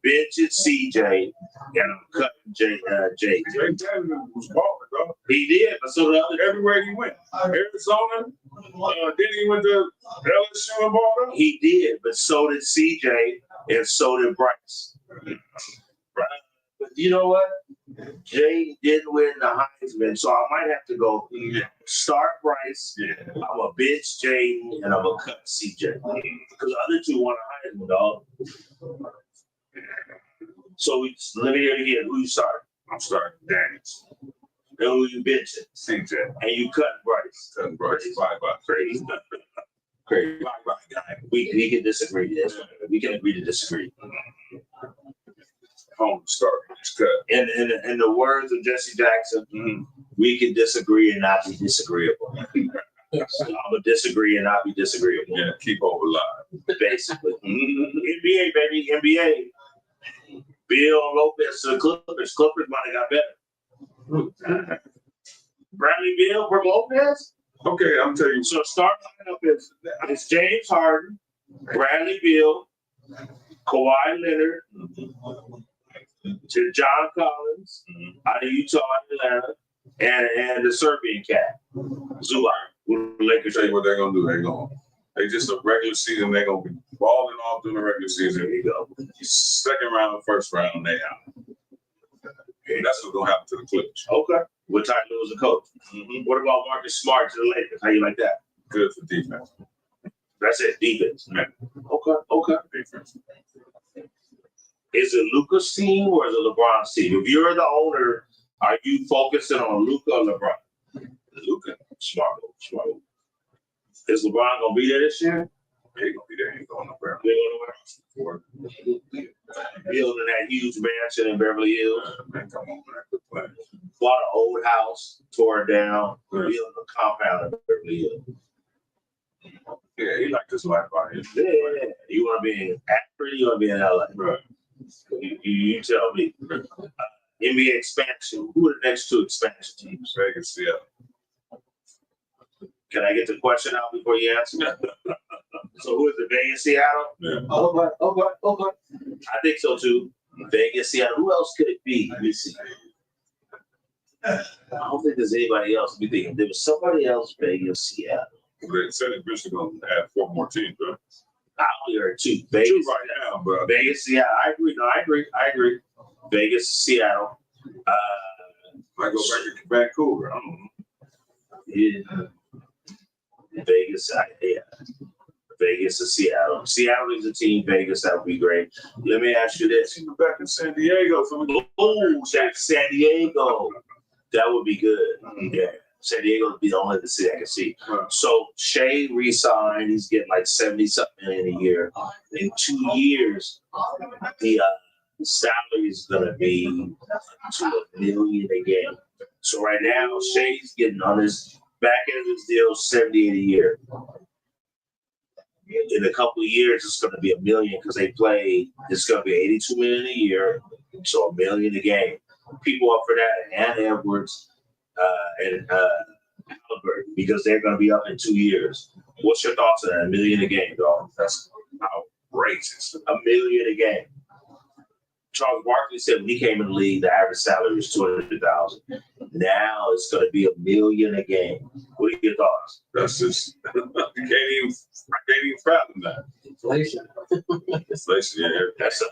benching CJ, and I'm cutting Jay. Jay Daniel was balling, bro. He did, but so the other. Everywhere he went. Arizona, then he went to LSU and balled up. He did, but so did CJ, and so did Bryce. Right. But you know what? Jay didn't win the Heisman, so I might have to go start Bryce. Yeah. I'm going to bench Jaden, and I'm going to cut CJ. Because the other two won a Heisman, dog. So let me hear it again. Who you starting? I'm starting Daniels. And who you benching? CJ. And you cut Bryce. Cutting Bryce. Bye-bye. Crazy. Crazy. Bye-bye, guy. We can disagree. Yes. We can agree to disagree. Home starting. It's cut. In the words of Jesse Jackson, we can disagree and not be disagreeable. So I'm gonna disagree and not be disagreeable. Yeah, keep hope alive. Basically. NBA, baby, NBA. Bill Lopez to the Clippers. Clippers might have got better. Bradley Beal for Lopez? Okay, I'm telling you. So start lineup is James Harden, Bradley Beal, Kawhi Leonard, to John Collins out of Utah and Atlanta, and the Serbian cat, Zubac. Lakers say what they're gonna do. They just a regular season. They're gonna be balling off during the regular season. There you go. Second round, first round, they out. And that's what's gonna happen to the Clippers. Okay. With Ty Lue as a coach. What about Marcus Smart to the Lakers? How you like that? Good for defense. That's it, defense. Yeah. Okay. Defense. Is it Luka's team or is it LeBron's team? If you're the owner, are you focusing on Luka or LeBron? Luka. Smart move. Is LeBron gonna be there this year? He ain't gonna be there. He ain't going nowhere. They going nowhere. He building that huge mansion in Beverly Hills. Man, come on, man. Quit playing. Bought an old house, tore it down, Yeah. built a compound in Beverly Hills. Yeah, he like this life out here. Yeah. You want to be in Akron? You want to be in LA? Right. You tell me. NBA expansion. Who are the next two expansion teams? Vegas, yeah. Can I get the question out before you answer? So who is it? Vegas, Seattle? Yeah. Okay. I think so too. Vegas, Seattle. Who else could it be? Let me see. I don't think there's anybody else. Let me think. There was somebody else. Vegas, Seattle. They said that Michigan gonna add 4 more teams, right? I only heard two. 2 Vegas, right now, but Vegas, Seattle. I agree. No, I agree. Vegas, Seattle. might go back to Vancouver. I don't know. Yeah. Vegas, yeah. Vegas to Seattle. Seattle is a team. Vegas, that would be great. Let me ask you this. Team back in San Diego, so we Oh, that's San Diego. That would be good. Yeah. San Diego would be the only city I can see. Right. So Shea re-signed. He's getting like 70-something million a year. In 2 years, the salary is going to be to $1 million a game. So right now, Shea's getting on his back end of his deal 78 a year. In a couple of years, it's going to be $1 million because they play. It's going to be 82 million a year, so $1 million a game. People up for that, and Edwards and Halliburton, because they're going to be up in 2 years. What's your thoughts on that? $1 million a game, dog? That's outrageous. $1 million a game. Charles Barkley said when he came in the league, the average salary was $200,000. Now it's going to be $1 million a game. What are your thoughts? That's just I can't even fathom that. Inflation. Inflation, yeah. That's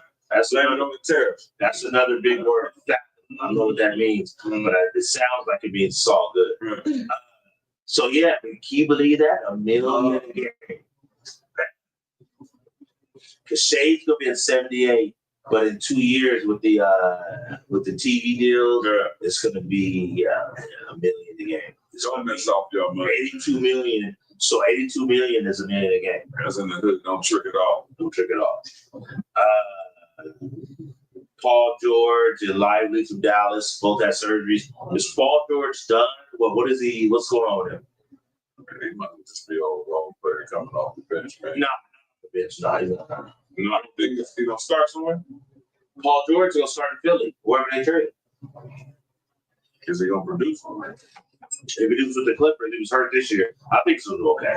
Landing another, on the tariffs. that's another big word. I don't know what that means, but it sounds like it means it's all good. Right. So yeah, can you believe that? $1 million a game. Because Shea's gonna be at 78, but in 2 years with the TV deals, Yeah. it's gonna be $1 million a game. It's Don't gonna be mess off your money. 82 million. So 82 million is $1 million a game. That's in the hood. Don't trick it off. Don't trick it off. Paul George and Lively from Dallas both had surgeries. Is Paul George done? What is he? What's going on with him? He might just be old role player coming off the bench, man. No, bitch, not even. No, I don't think he gonna start somewhere. Paul George is gonna start in Philly, wherever they trade. Is he gonna produce for me? If he was with the Clippers, he was hurt this year. I think he's gonna do okay.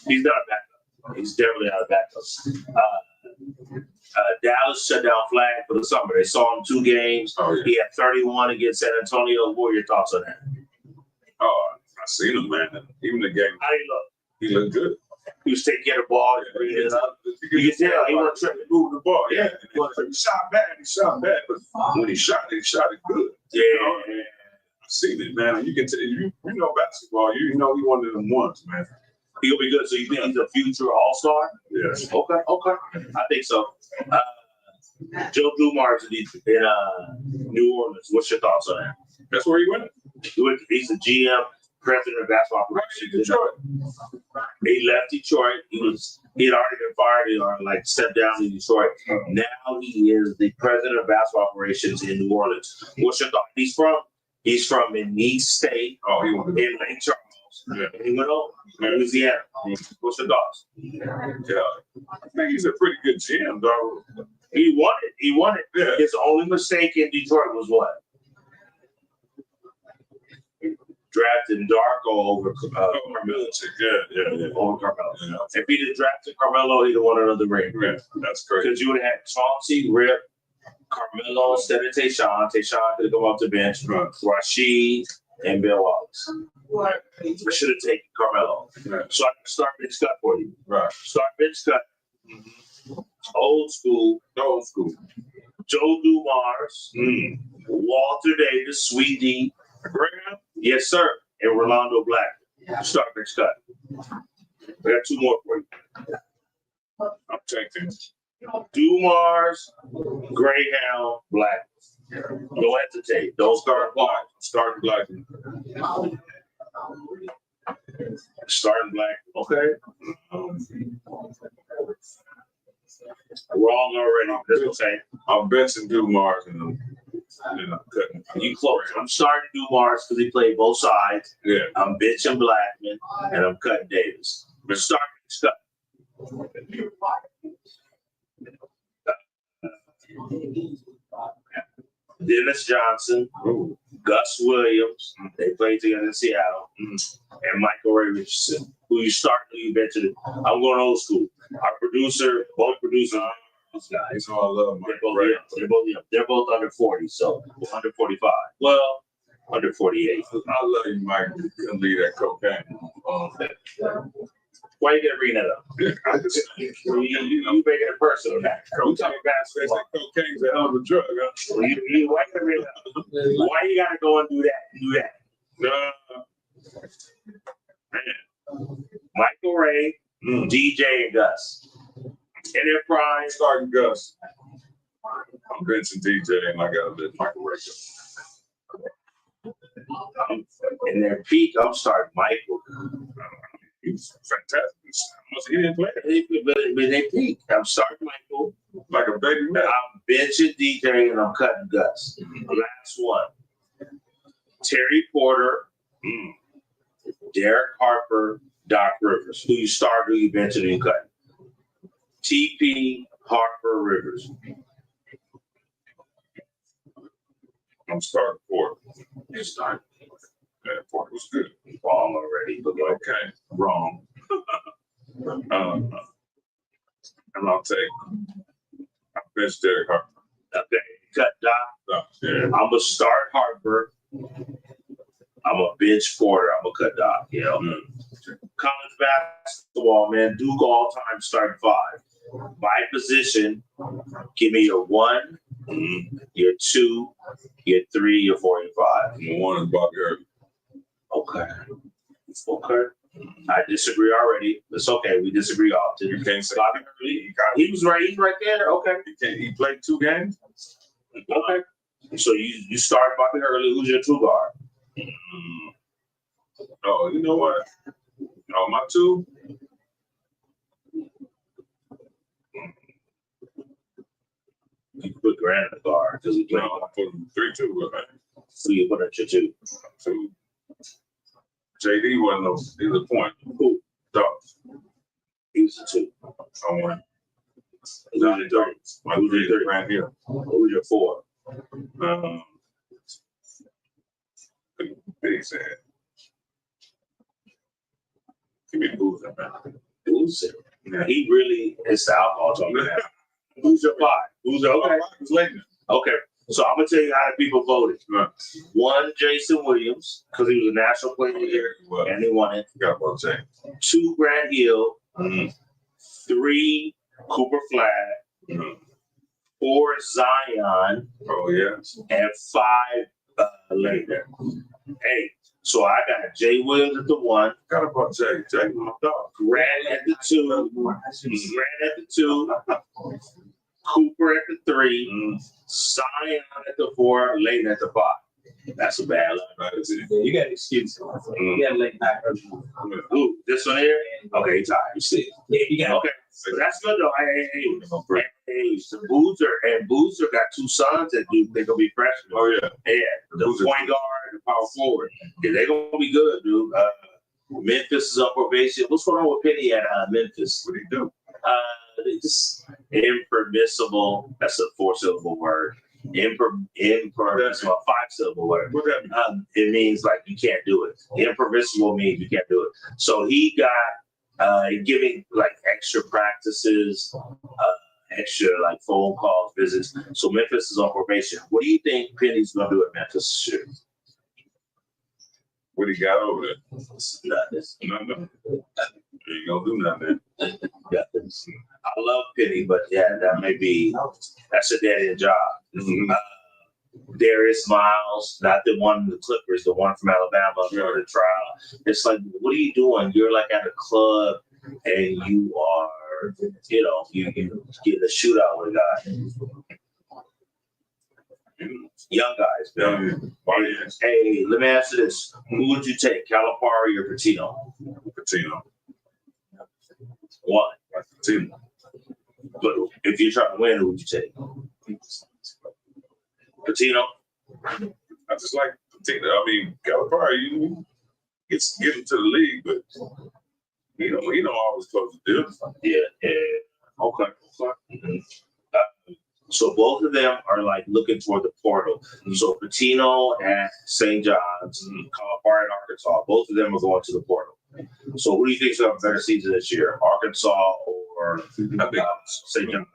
He's not a backup. He's definitely not a backup. Dallas shut down Flag for the summer. They saw him 2 games. Oh yeah. He had 31 against San Antonio. What are your thoughts on that? Oh, I seen him, man. Even the game, How did he look? he looked good. He was taking care of the ball, bringing it up. You can tell he wasn't tripping. Move the ball. Yeah. He wasn't He shot bad. But when he shot it good. Yeah. I seen it, man. You can tell you know basketball. You know he one of them ones, man. He'll be good. So you think he's a future all-star? Yes. Okay. I think so. Joe Dumars in New Orleans. What's your thoughts on that? That's where he went. He's the GM, president of basketball Right in operations. Detroit. He left Detroit. He had already been fired. He already stepped down in Detroit. Now he is the president of basketball operations in New Orleans. What's your thought? He's from in East State Oh, he went to in Lake Charles. Yeah. And he went over to Louisiana. What's your thoughts? Yeah. I think he's a pretty good GM, though. He won it. Yeah. His only mistake in Detroit was what? Drafting Darko over Carmelo. Yeah. Over Carmelo. Yeah. If he'd have drafted Carmelo, he'd have won another ring. Yeah. That's crazy. Because you would have had Chauncey, Rip, Carmelo instead of Tayshaun. Tayshaun could have come off the bench. Right. Rashid and Bill Wallace. I should have taken Carmelo. Right. So I can start bench cut for you. Right. Start bench cut. Old school. Joe Dumars, Walter Davis, Sweet D, Graham? yes sir, and Rolando Black. Start bench cut. We got 2 more for you. I'm taking. Dumars, Greyhound, Black. Don't hesitate. Don't start Black. Starting Black. starting Black. Okay. Wrong already. That's okay. I'm benching Dumars and cutting. You close. I'm starting Dumars because he played both sides. Yeah. I'm benching Blackman and I'm cutting Davis. We're starting stuff. Dennis Johnson, Gus Williams, they played together in Seattle, and Michael Ray Richardson. Who you start, who you benching. I'm going old school. Our producer, both producers, those guys. So I love They're Michael both, Ray. they're both under 40, so we're under 45. Well, under 48. I love you, Mike. You couldn't leave that cocaine. Why you gonna bring that up? I just, You making it personal now. We talking they say basketball. cocaine's a hell of a drug. Huh? Why you gonna bring it up? Why you gotta go and do that? Michael Ray, DJ, and Gus. In their prime, Starting Gus. I'm benching DJ and I got to let Michael Ray go. in their peak, I'm starting Michael. He's fantastic. He didn't play But they peak. I'm starting Michael. like a baby man. I'm benching DJ and I'm cutting Gus. Last one. Terry Porter, Derek Harper, Doc Rivers. Who you start, who you bench, and who you cut. TP, Harper, Rivers. I'm starting Ford. You start. Yeah, Ford was good. Wrong already, but go. Okay, wrong. And I'll take. I bench Derek Harper. Okay, cut Doc. Yeah. I'm gonna start Harper. I'm gonna bench Porter. I'm gonna cut Doc. You know, college basketball, man. Duke all time starting five. My position. Give me your 1, your 2, your 3, your 4, your 5. Number one is Bobby Hurley. Okay. I disagree already. It's okay. We disagree often. You can't say Bobby Hurley. He was right. He's right there. Okay. he played 2 games. Okay. So you start Bobby Hurley. Who's your 2 guard? Oh, you know what? Oh, my 2. You put Grant in the guard because he played. No, I put him 3-2. Right? So you put at your 2. 2. JD wasn't no. He was a point. Who? Dogs. He was a 2. I won. Who's your 3? My Who's 3 your is 3? right here. Who's your 4? Big sad. Give me the Boozer, man. Boozer. Yeah. He really is the alcohol talking about. Who's your 5? Who's your okay? It's late. Okay. So I'm gonna tell you how the people voted. Right. 1, Jason Williams, because he was a national player of the year Well, and they won it. got about Jay. 2, Grant Hill. 3, Cooper Flag. 4, Zion. Oh, yeah. And 5, later. Hey, so I got Jay Williams at the 1. Got about Jay. Jay, my dog. Grant at the 2. Grant at the 2. Cooper at the 3. Zion at the 4. Layton at the 5. That's a bad line. That is it. You got an excuse. You got late night early. Ooh, this one here? Okay, he's tired. You see? Yeah, you got Okay, so that's good though. Hey, so Boozer got 2 sons that do. They're gonna be freshmen. Oh, yeah. Yeah, the Boozer. point guard and the power forward. Yeah, they're gonna be good, dude. Memphis is on probation. What's going on with Penny at Memphis? What do you do? It's just impermissible. That's a 4-syllable word. Impermissible, a 5-syllable word. What that mean? It means like you can't do it. Impermissible means you can't do it. So he got giving like extra practices, extra like phone calls, visits. So Memphis is on probation. What do you think Penny's gonna do at Memphis? Sure. What he got over there? Nothing. Nothing. He ain't gonna do nothing. Nothing. I love Penny, but yeah, that's a dead end job. Darius Miles, not the one in the Clippers, the one from Alabama for the trial. It's like, what are you doing? You're like at a club and you are, you get a shootout with a guy. Young guys, man. Hey, let me ask you this. Who would you take, Calipari or Patino? Patino. 1. Patino. But If you're trying to win, who would you take? Patino? I just like Patino. I mean, Calipari, it's getting to the league, but he don't always close the deal. Yeah. Okay. Mhm. So both of them are like looking toward the portal. So Patino at St. John's, Calipari at Arkansas, both of them are going to the portal. So who do you think is going to have a better season this year, Arkansas or I think St. John's?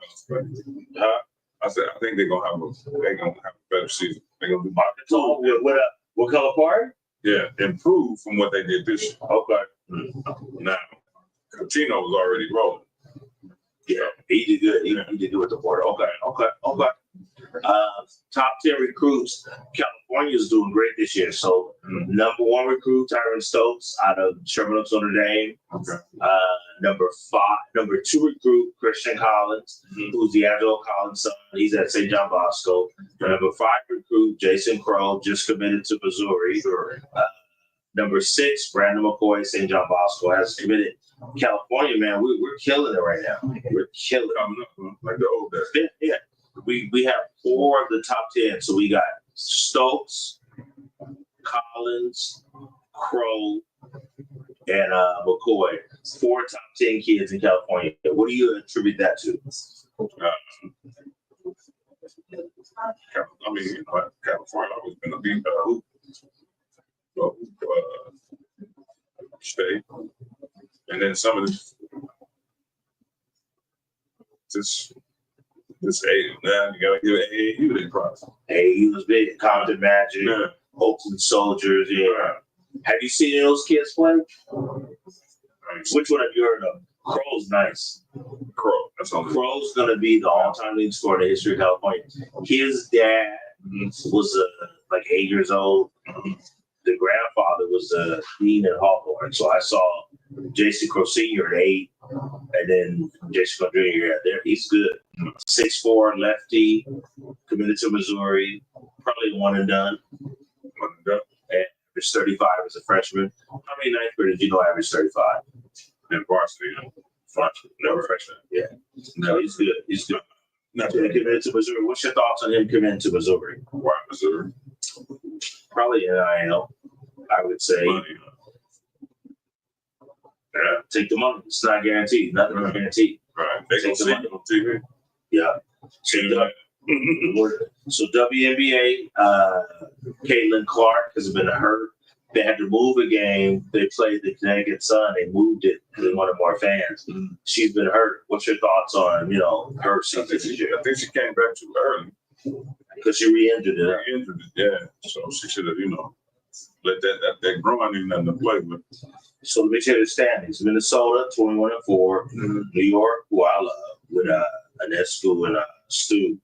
Huh? I think they're gonna have a better season. They're gonna do Arkansas with Calipari? Yeah, improve from what they did this year. Okay. Now, Patino was already rolling. Yeah, he did good. He did good with the portal. Okay. Top 10 recruits. California's doing great this year. So number 1 recruit, Tyron Stokes out of Sherman Oaks, Notre Dame. Okay. Number 2 recruit, Christian Collins, who's the Angelo Collins son. He's at St. John Bosco. Number 5 recruit, Jason Crow, just committed to Missouri. Number 6, Brandon McCoy, St. John Bosco, has committed. California, man, we're killing it right now. We're killing it. Coming up like the old days. Yeah. We have 4 of the top 10. So we got Stokes, Collins, Crow, and McCoy. 4 top 10 kids in California. What do you attribute that to? I mean, California always been a big state, and then some of this now you gotta give AAU their props. Hey, he was big. Compton Magic, Yeah. Oakland Soldiers. Yeah. Have you seen those kids play? Which one have you heard of? Crow's nice. Crow. That's all. Crow's gonna be the all-time leading scorer in the history of California. His dad was like 8 years old. The grandfather was the dean at Hawthorne. So I saw Jason Crow Sr. at 8, and then Jason Crow Jr. at there. He's good. 6'4", lefty, committed to Missouri, probably one and done. Average 35 as a freshman. How many ninth graders did you know average 35? And varsity, Never freshman. Yeah. No, he's good. He's good. Now, committed to Missouri. What's your thoughts on him committing to Missouri? Why Missouri? Probably NIL, I would say. Money. Yeah, take the money. It's not guaranteed. Nothing is guaranteed. Right. They gonna Take the see money. it on TV. Yeah. So WNBA, Caitlin Clark has been hurt. They had to move a game. They played the Connecticut Sun. They moved it because they wanted more fans. She's been hurt. What's your thoughts on, her season this year? I think she came back too early. Because she re-injured it. Injured it, yeah. So she should have, let that groin ain't nothing to play with. So let me tell you the standings. Minnesota, 21-4. New York, who I love, with Anescu and Stu.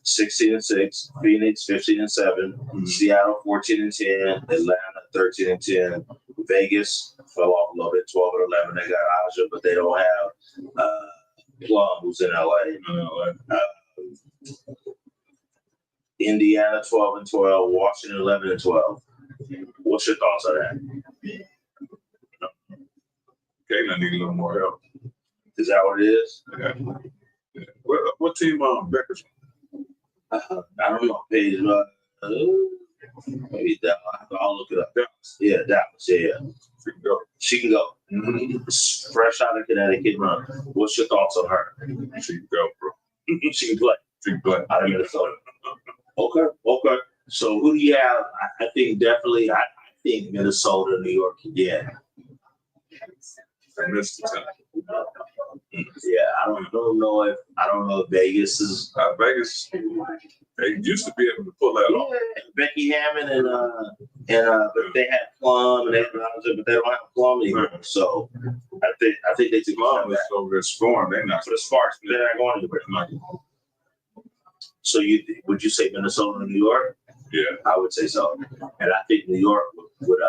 16-6, Phoenix 15-7, Seattle 14-10, Atlanta 13-10, Vegas fell off a little bit 12-11. They got Aja, but they don't have Plum, who's in LA. Indiana 12-12, Washington 11-12. What's your thoughts on that? Caitlin need a little more help. Is that what it is? Yeah. What team Becker's? I don't know. Page, maybe that. I'll look it up. Dallas. Yeah, Dallas. Yeah. She can go. She can go. Fresh out of Connecticut. What's your thoughts on her? She can go, bro. She can play. She can play. Out of Minnesota. Okay. So who do you have? I think definitely. I think Minnesota, New York again. I missed the time. Yeah, I don't know if Vegas is. Vegas, they used to be able to pull that off. Becky Hammond but they had Plum and they had Roger, but they don't have Plum anymore. So I think they took Plum Plum is back. over there scoring. They're not For the Sparks, they're not going anywhere. So would you say Minnesota and New York? Yeah. I would say so. And I think New York with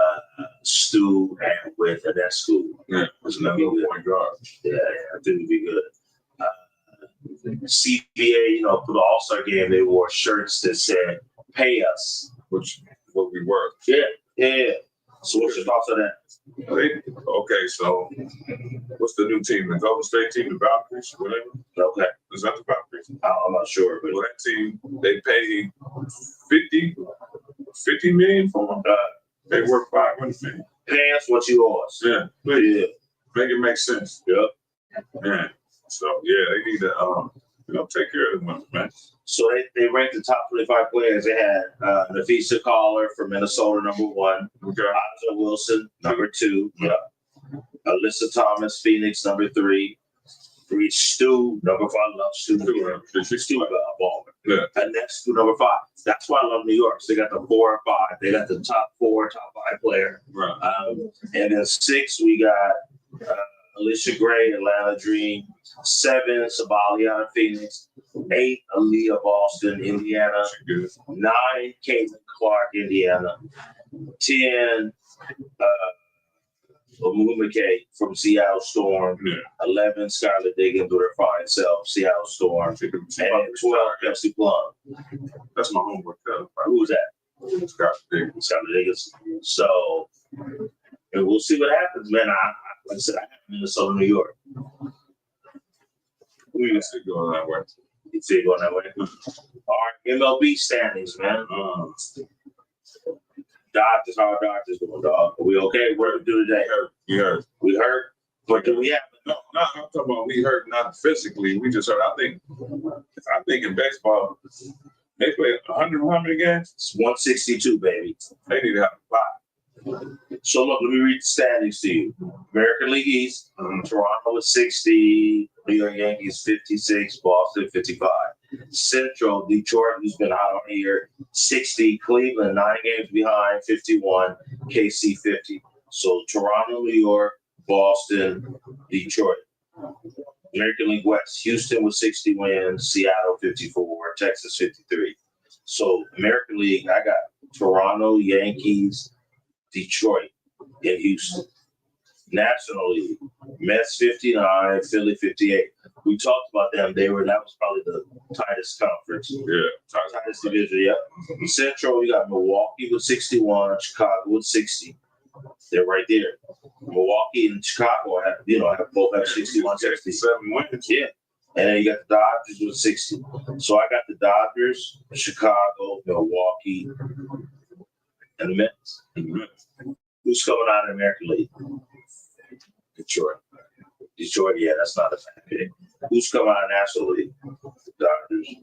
Stu and with Anescu. Yeah. It's gonna be good. Point guard. Yeah, I think it'd be good. CBA, for the All-Star game, they wore shirts that said "Pay us." Which what we were. Yeah. So what's your thoughts on that? Okay, so what's the new team? The Golden State team, the Valkyries, whatever? Okay, Is that the Valkyries? I'm not sure, but Well, that team, they paid 50 million for them. They worth 500 million. pay us what you owe us. Yeah, Yeah. make it make sense. Yep. Yeah. So yeah, they need to take care of them, man. So they ranked the top 25 players. They had Nafisa Caller from Minnesota, #1. Okay. A'ja Wilson, #2. Yep. Alyssa Thomas, Phoenix, #3. Reed Stu, #5. Love Stu. Stu Ballman. Yeah. And next to #5. That's why I love New York. So they got the 4 and 5. They got the top 5 player. Right. And then 6, we got Alicia Gray, Atlanta Dream. 7, Sabalia, Phoenix. 8, Aaliyah, Boston, Indiana. Good. 9, Caitlin Clark, Indiana. 10, Lamu McKay from Seattle Storm. Yeah. 11, Skylar Diggins with her fine self, Seattle Storm. And then 12, Kelsey Plum. That's my homework. Who's that? Scott Diggins. Skylar Diggins. So, and we'll see what happens, man. Like I said, I have Minnesota, New York. We can see going that way. You see it going that way? All right, MLB standings, man. Doctors, how are doctors doing, dog? Are we okay? What do we do today? We hurt. We hurt, but do we have? No, I'm talking about we hurt not physically. We just hurt. I think in baseball, they play 100 how many games? It's 162, baby. They need to have a five. So look, let me read the standings to you. American League East, Toronto is 60, New York Yankees 56, Boston 55. Central, Detroit, who's been hot on here, 60, Cleveland 9 games behind, 51, KC 50. So Toronto, New York, Boston, Detroit. American League West, Houston with 60 wins, Seattle 54, Texas 53. So American League, I got Toronto, Yankees, Detroit, and Houston. National League, Mets 59, Philly 58. We talked about them. That was probably the tightest conference. Yeah. Tightest division, yep. Central, you got Milwaukee with 61, Chicago with 60. They're right there. Milwaukee and Chicago both have 61, 67 wins. Yeah. And then you got the Dodgers with 60. So I got the Dodgers, Chicago, Milwaukee, and the Mets. Who's coming out of the American League? Detroit. Yeah, that's not a bad pick. Who's coming out of National League? Dodgers.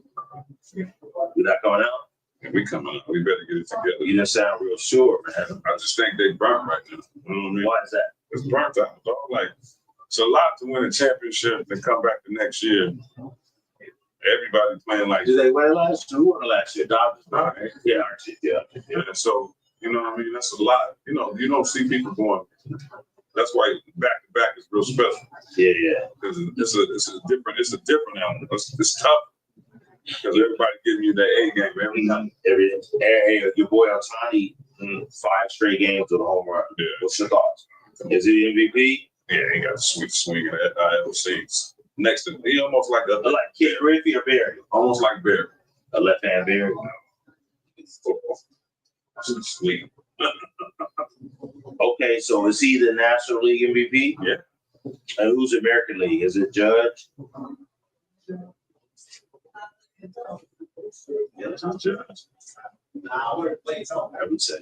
You're not coming out? We coming out. We better get it together. You didn't sound real sure, man. I just think they burnt right now. You know what I mean? Why is that? It's burnt out, dog. Like, it's a lot to win a championship and come back the next year. Everybody playing like Did they win last year? Who won last year? Dodgers. Right. Yeah. And so, you know what I mean? That's a lot. You don't see people going. That's why back to back is real special. Yeah. Because it's a different animal. It's tough. Because everybody giving you that A game every time. Your boy Ohtani, 5 straight games with a home run. Yeah. What's your thoughts? Is he MVP? Yeah, he got a sweet swing at ILCs. Next to he almost like I like Kid Griffey or Barry? almost like Bear. A left-hand Barry. Sweet. Okay, so is he the National League MVP? Yeah. And who's American League? Is it Judge? Yeah, it's not Judge. I would say.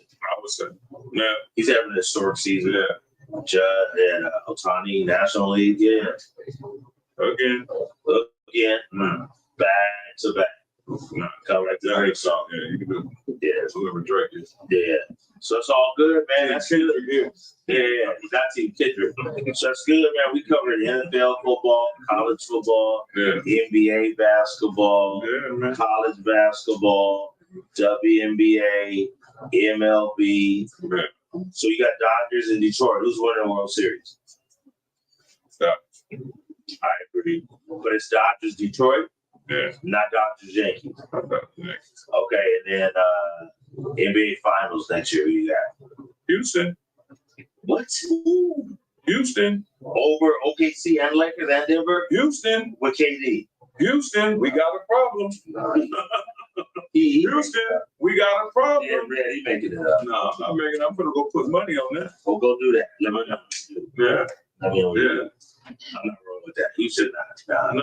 Now, He's having a historic season. yeah. Judd and Ohtani, National League, yeah. Again. Back to back. Nah. Coming at the Drake song. Yeah, you can do Yeah, whoever Drake is. yeah. So it's all good, man. That's good. Yeah. Yeah, that's Team Kendrick. So it's good, man. We covered NFL football, college football, Yeah. NBA basketball, Yeah, man. college basketball, WNBA, MLB. Yeah. So you got Dodgers in Detroit. Who's winning the World Series? Stop. I agree. But it's Dodgers Detroit, Yeah. not Dodgers Yankees. Next. Okay, and then NBA Finals next year. Who you got? Houston. What? Ooh. Houston. Over OKC and Lakers and Denver Houston. with KD. Houston. We got a problem. Houston. We got a problem. Yeah, man, he making it up. No, I'm not making. I'm gonna go put money on that. Well, go do that. Let me know. Yeah, Let me know. yeah. I'm not rolling with that. You should not.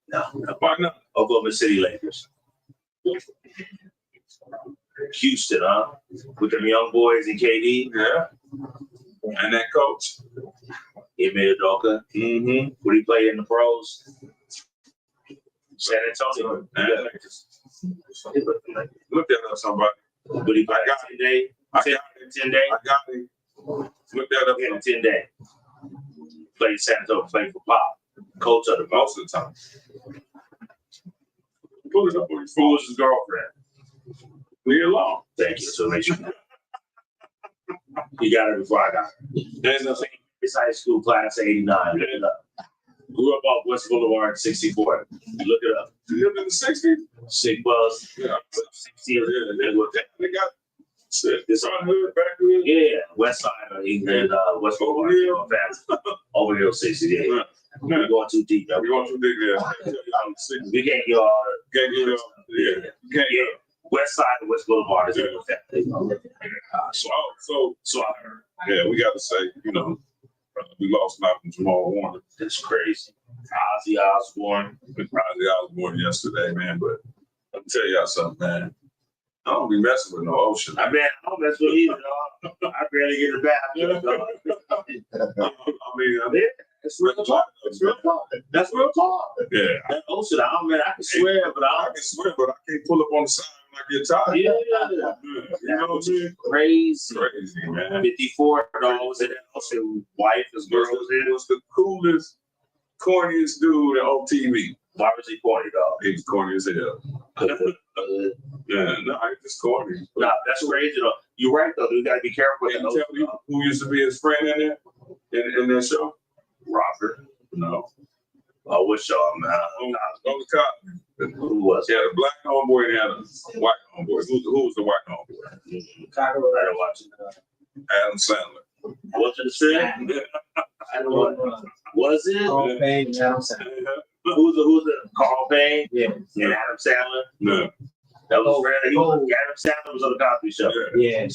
No, No. why not? Oklahoma City Lakers. Houston, huh? With them young boys and KD. Yeah. And that coach. Emil Udoka. Mm-hmm. Would he play in the pros? San Antonio. Look that up, somebody. Would he play 10 day? I got it. 10 day? I got it. Look that up. In 10 day. Played San Antonio, played for Pop. Coach of the Most of the time. Pull it up on your Who phone. was his girlfriend? Leave it alone. Thank you. So make sure. You got it before I got it. There's no saying it's high school class 89. Look it up. Grew up off West Boulevard 64. Look it up. You lived in the 60s? Six Buzz. Yeah. 60 They got this on hood, back hood. Yeah, West Side of England, West Boulevard. Over here, 60. Yeah. We're going too deep. We going too big there. We can't get all Can't get it. Yeah. Can't yeah. West Side of West Boulevard is where So I heard. Yeah, we got to say, we lost Malcolm Jamal Warner. That's crazy. Ozzy Osbourne. Ozzy Osbourne yesterday, man. But let me tell y'all something, man. I don't be messing with no Ocean. I don't mess with either, dog. I barely get a bath. It's real talk. It's real talk. That's real talk. Yeah. That Ocean, I can swear, but I can't pull up on the side when I get tired. Yeah. You know what I mean? Crazy. Crazy, man. 54 dollars in that Ocean. Wife, his girl was in. Was the coolest, corniest dude on TV. Why was he corny, dog? He's corny as hell. Yeah, no, he's just corny. Nah, that's crazy, though. You're right, though. You gotta be careful with Can that you tell me who used to be his friend in there? In that show? Robert. No. Oh, what show, man? On the cop. Who was Yeah, the black homeboy and the white homeboy. Who was the white homeboy? I don't watch it. Adam Sandler. Was it the same? I don't know. Was it? Carl Payne, Adam Sandler. Who's the Carl Payne? Yeah. And Adam Sandler? No. That was Randy. Adam Sandler was on the Cosby Show. Yeah.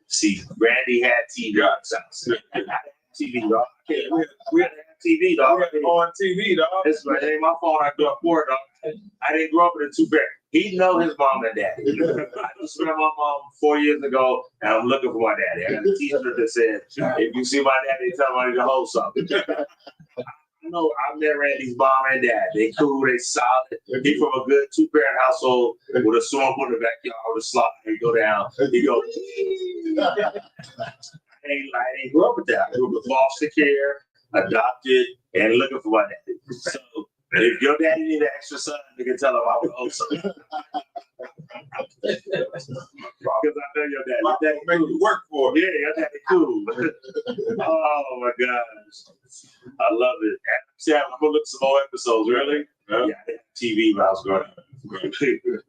See, Randy had TV. TV, dog. We had TV, dog. On TV, dog. This ain't my fault. I grew up poor, dog. I didn't grow up in a two-parent. He know his mom and daddy. I just met my mom 4 years ago, and I'm looking for my daddy. I got a T-shirt that said, "If you see my daddy, tell him I need to hold something." No, I met Randy's mom and dad. They cool, they solid. He from a good two-parent household with a swimming pool in the backyard with a slide. He go down. He go. I ain't grew up with that. I grew up with foster care, adopted, and looking for my daddy. So if your daddy need an extra son, you can tell him I would owe something. Because I know your daddy. My daddy make you work for it. Yeah, your daddy cool. Oh my gosh. I love it. See, I'm gonna look at some more episodes, really? Yeah, I had TV when I was growing up.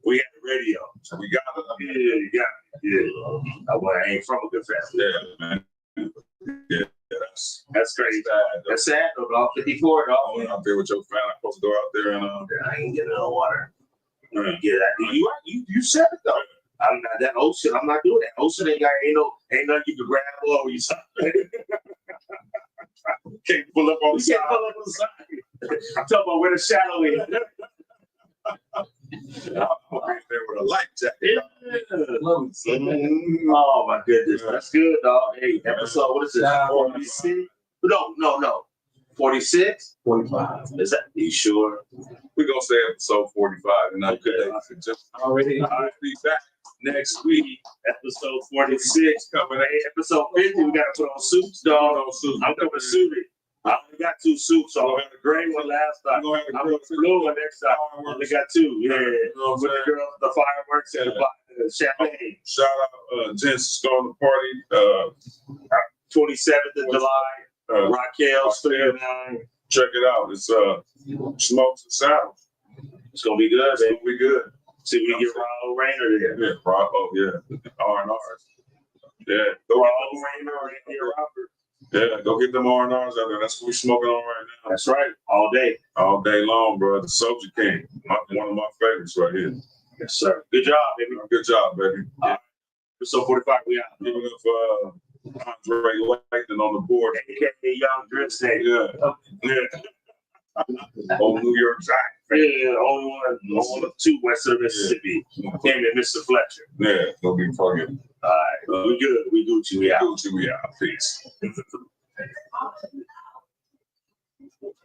We had the radio. So we got it. Yeah, you got it. Yeah. I ain't from a good family. Yeah, man. Yeah, That's crazy. sad. That's sad, though, dog. 54, dog. I went out there with your family. I'm supposed to go out there and I ain't getting no water. Yeah, you said it though. I'm not that Ocean. I'm not doing that. Ocean ain't nothing you can grab over you something. can't pull up on the You side. can't pull up on the side. I'm talking about where the shadow is. I'm right there with a light jacket. Oh my goodness, that's good, dog. Hey, episode, what is this? 46? No. 46? 45. Is that? You sure? We're gonna say episode 45 and Okay. just Already. I'll be back next week. Episode 46 coming. Hey, episode 50, we gotta put on suits, dog. I'm coming suited. I only got 2 suits, so I had a gray one last time. We're gonna have I'm gonna blue one next time. I only got 2. Yeah. With the girl, the fireworks and the champagne. Shout out Gents starting the party. 27th of July. Raquel's 39. Check it out. It's Smokes and Saddles. It's gonna be good, It's baby. gonna be good. See, we get Ronald Rayner there. Yeah, Bravo, yeah. R&Rs. Yeah. Ronald Rayner and Andy Robert. Yeah, go get them R&Rs out there. That's what we're smoking on right now. That's right. All day. All day long, bro. The Soldier King. One of my favorites right here. Yes, sir. Good job, baby. Good job, baby. Episode 45, we out. Giving up Andre Layton on the board. AKA Young Drisney. Yeah. Old New York Giants. Yeah, only of two west of Mississippi. Him and Mr. Fletcher. Yeah, they'll be fucking. All right, we good. We Gucci. We out. Gucci, we out. Peace.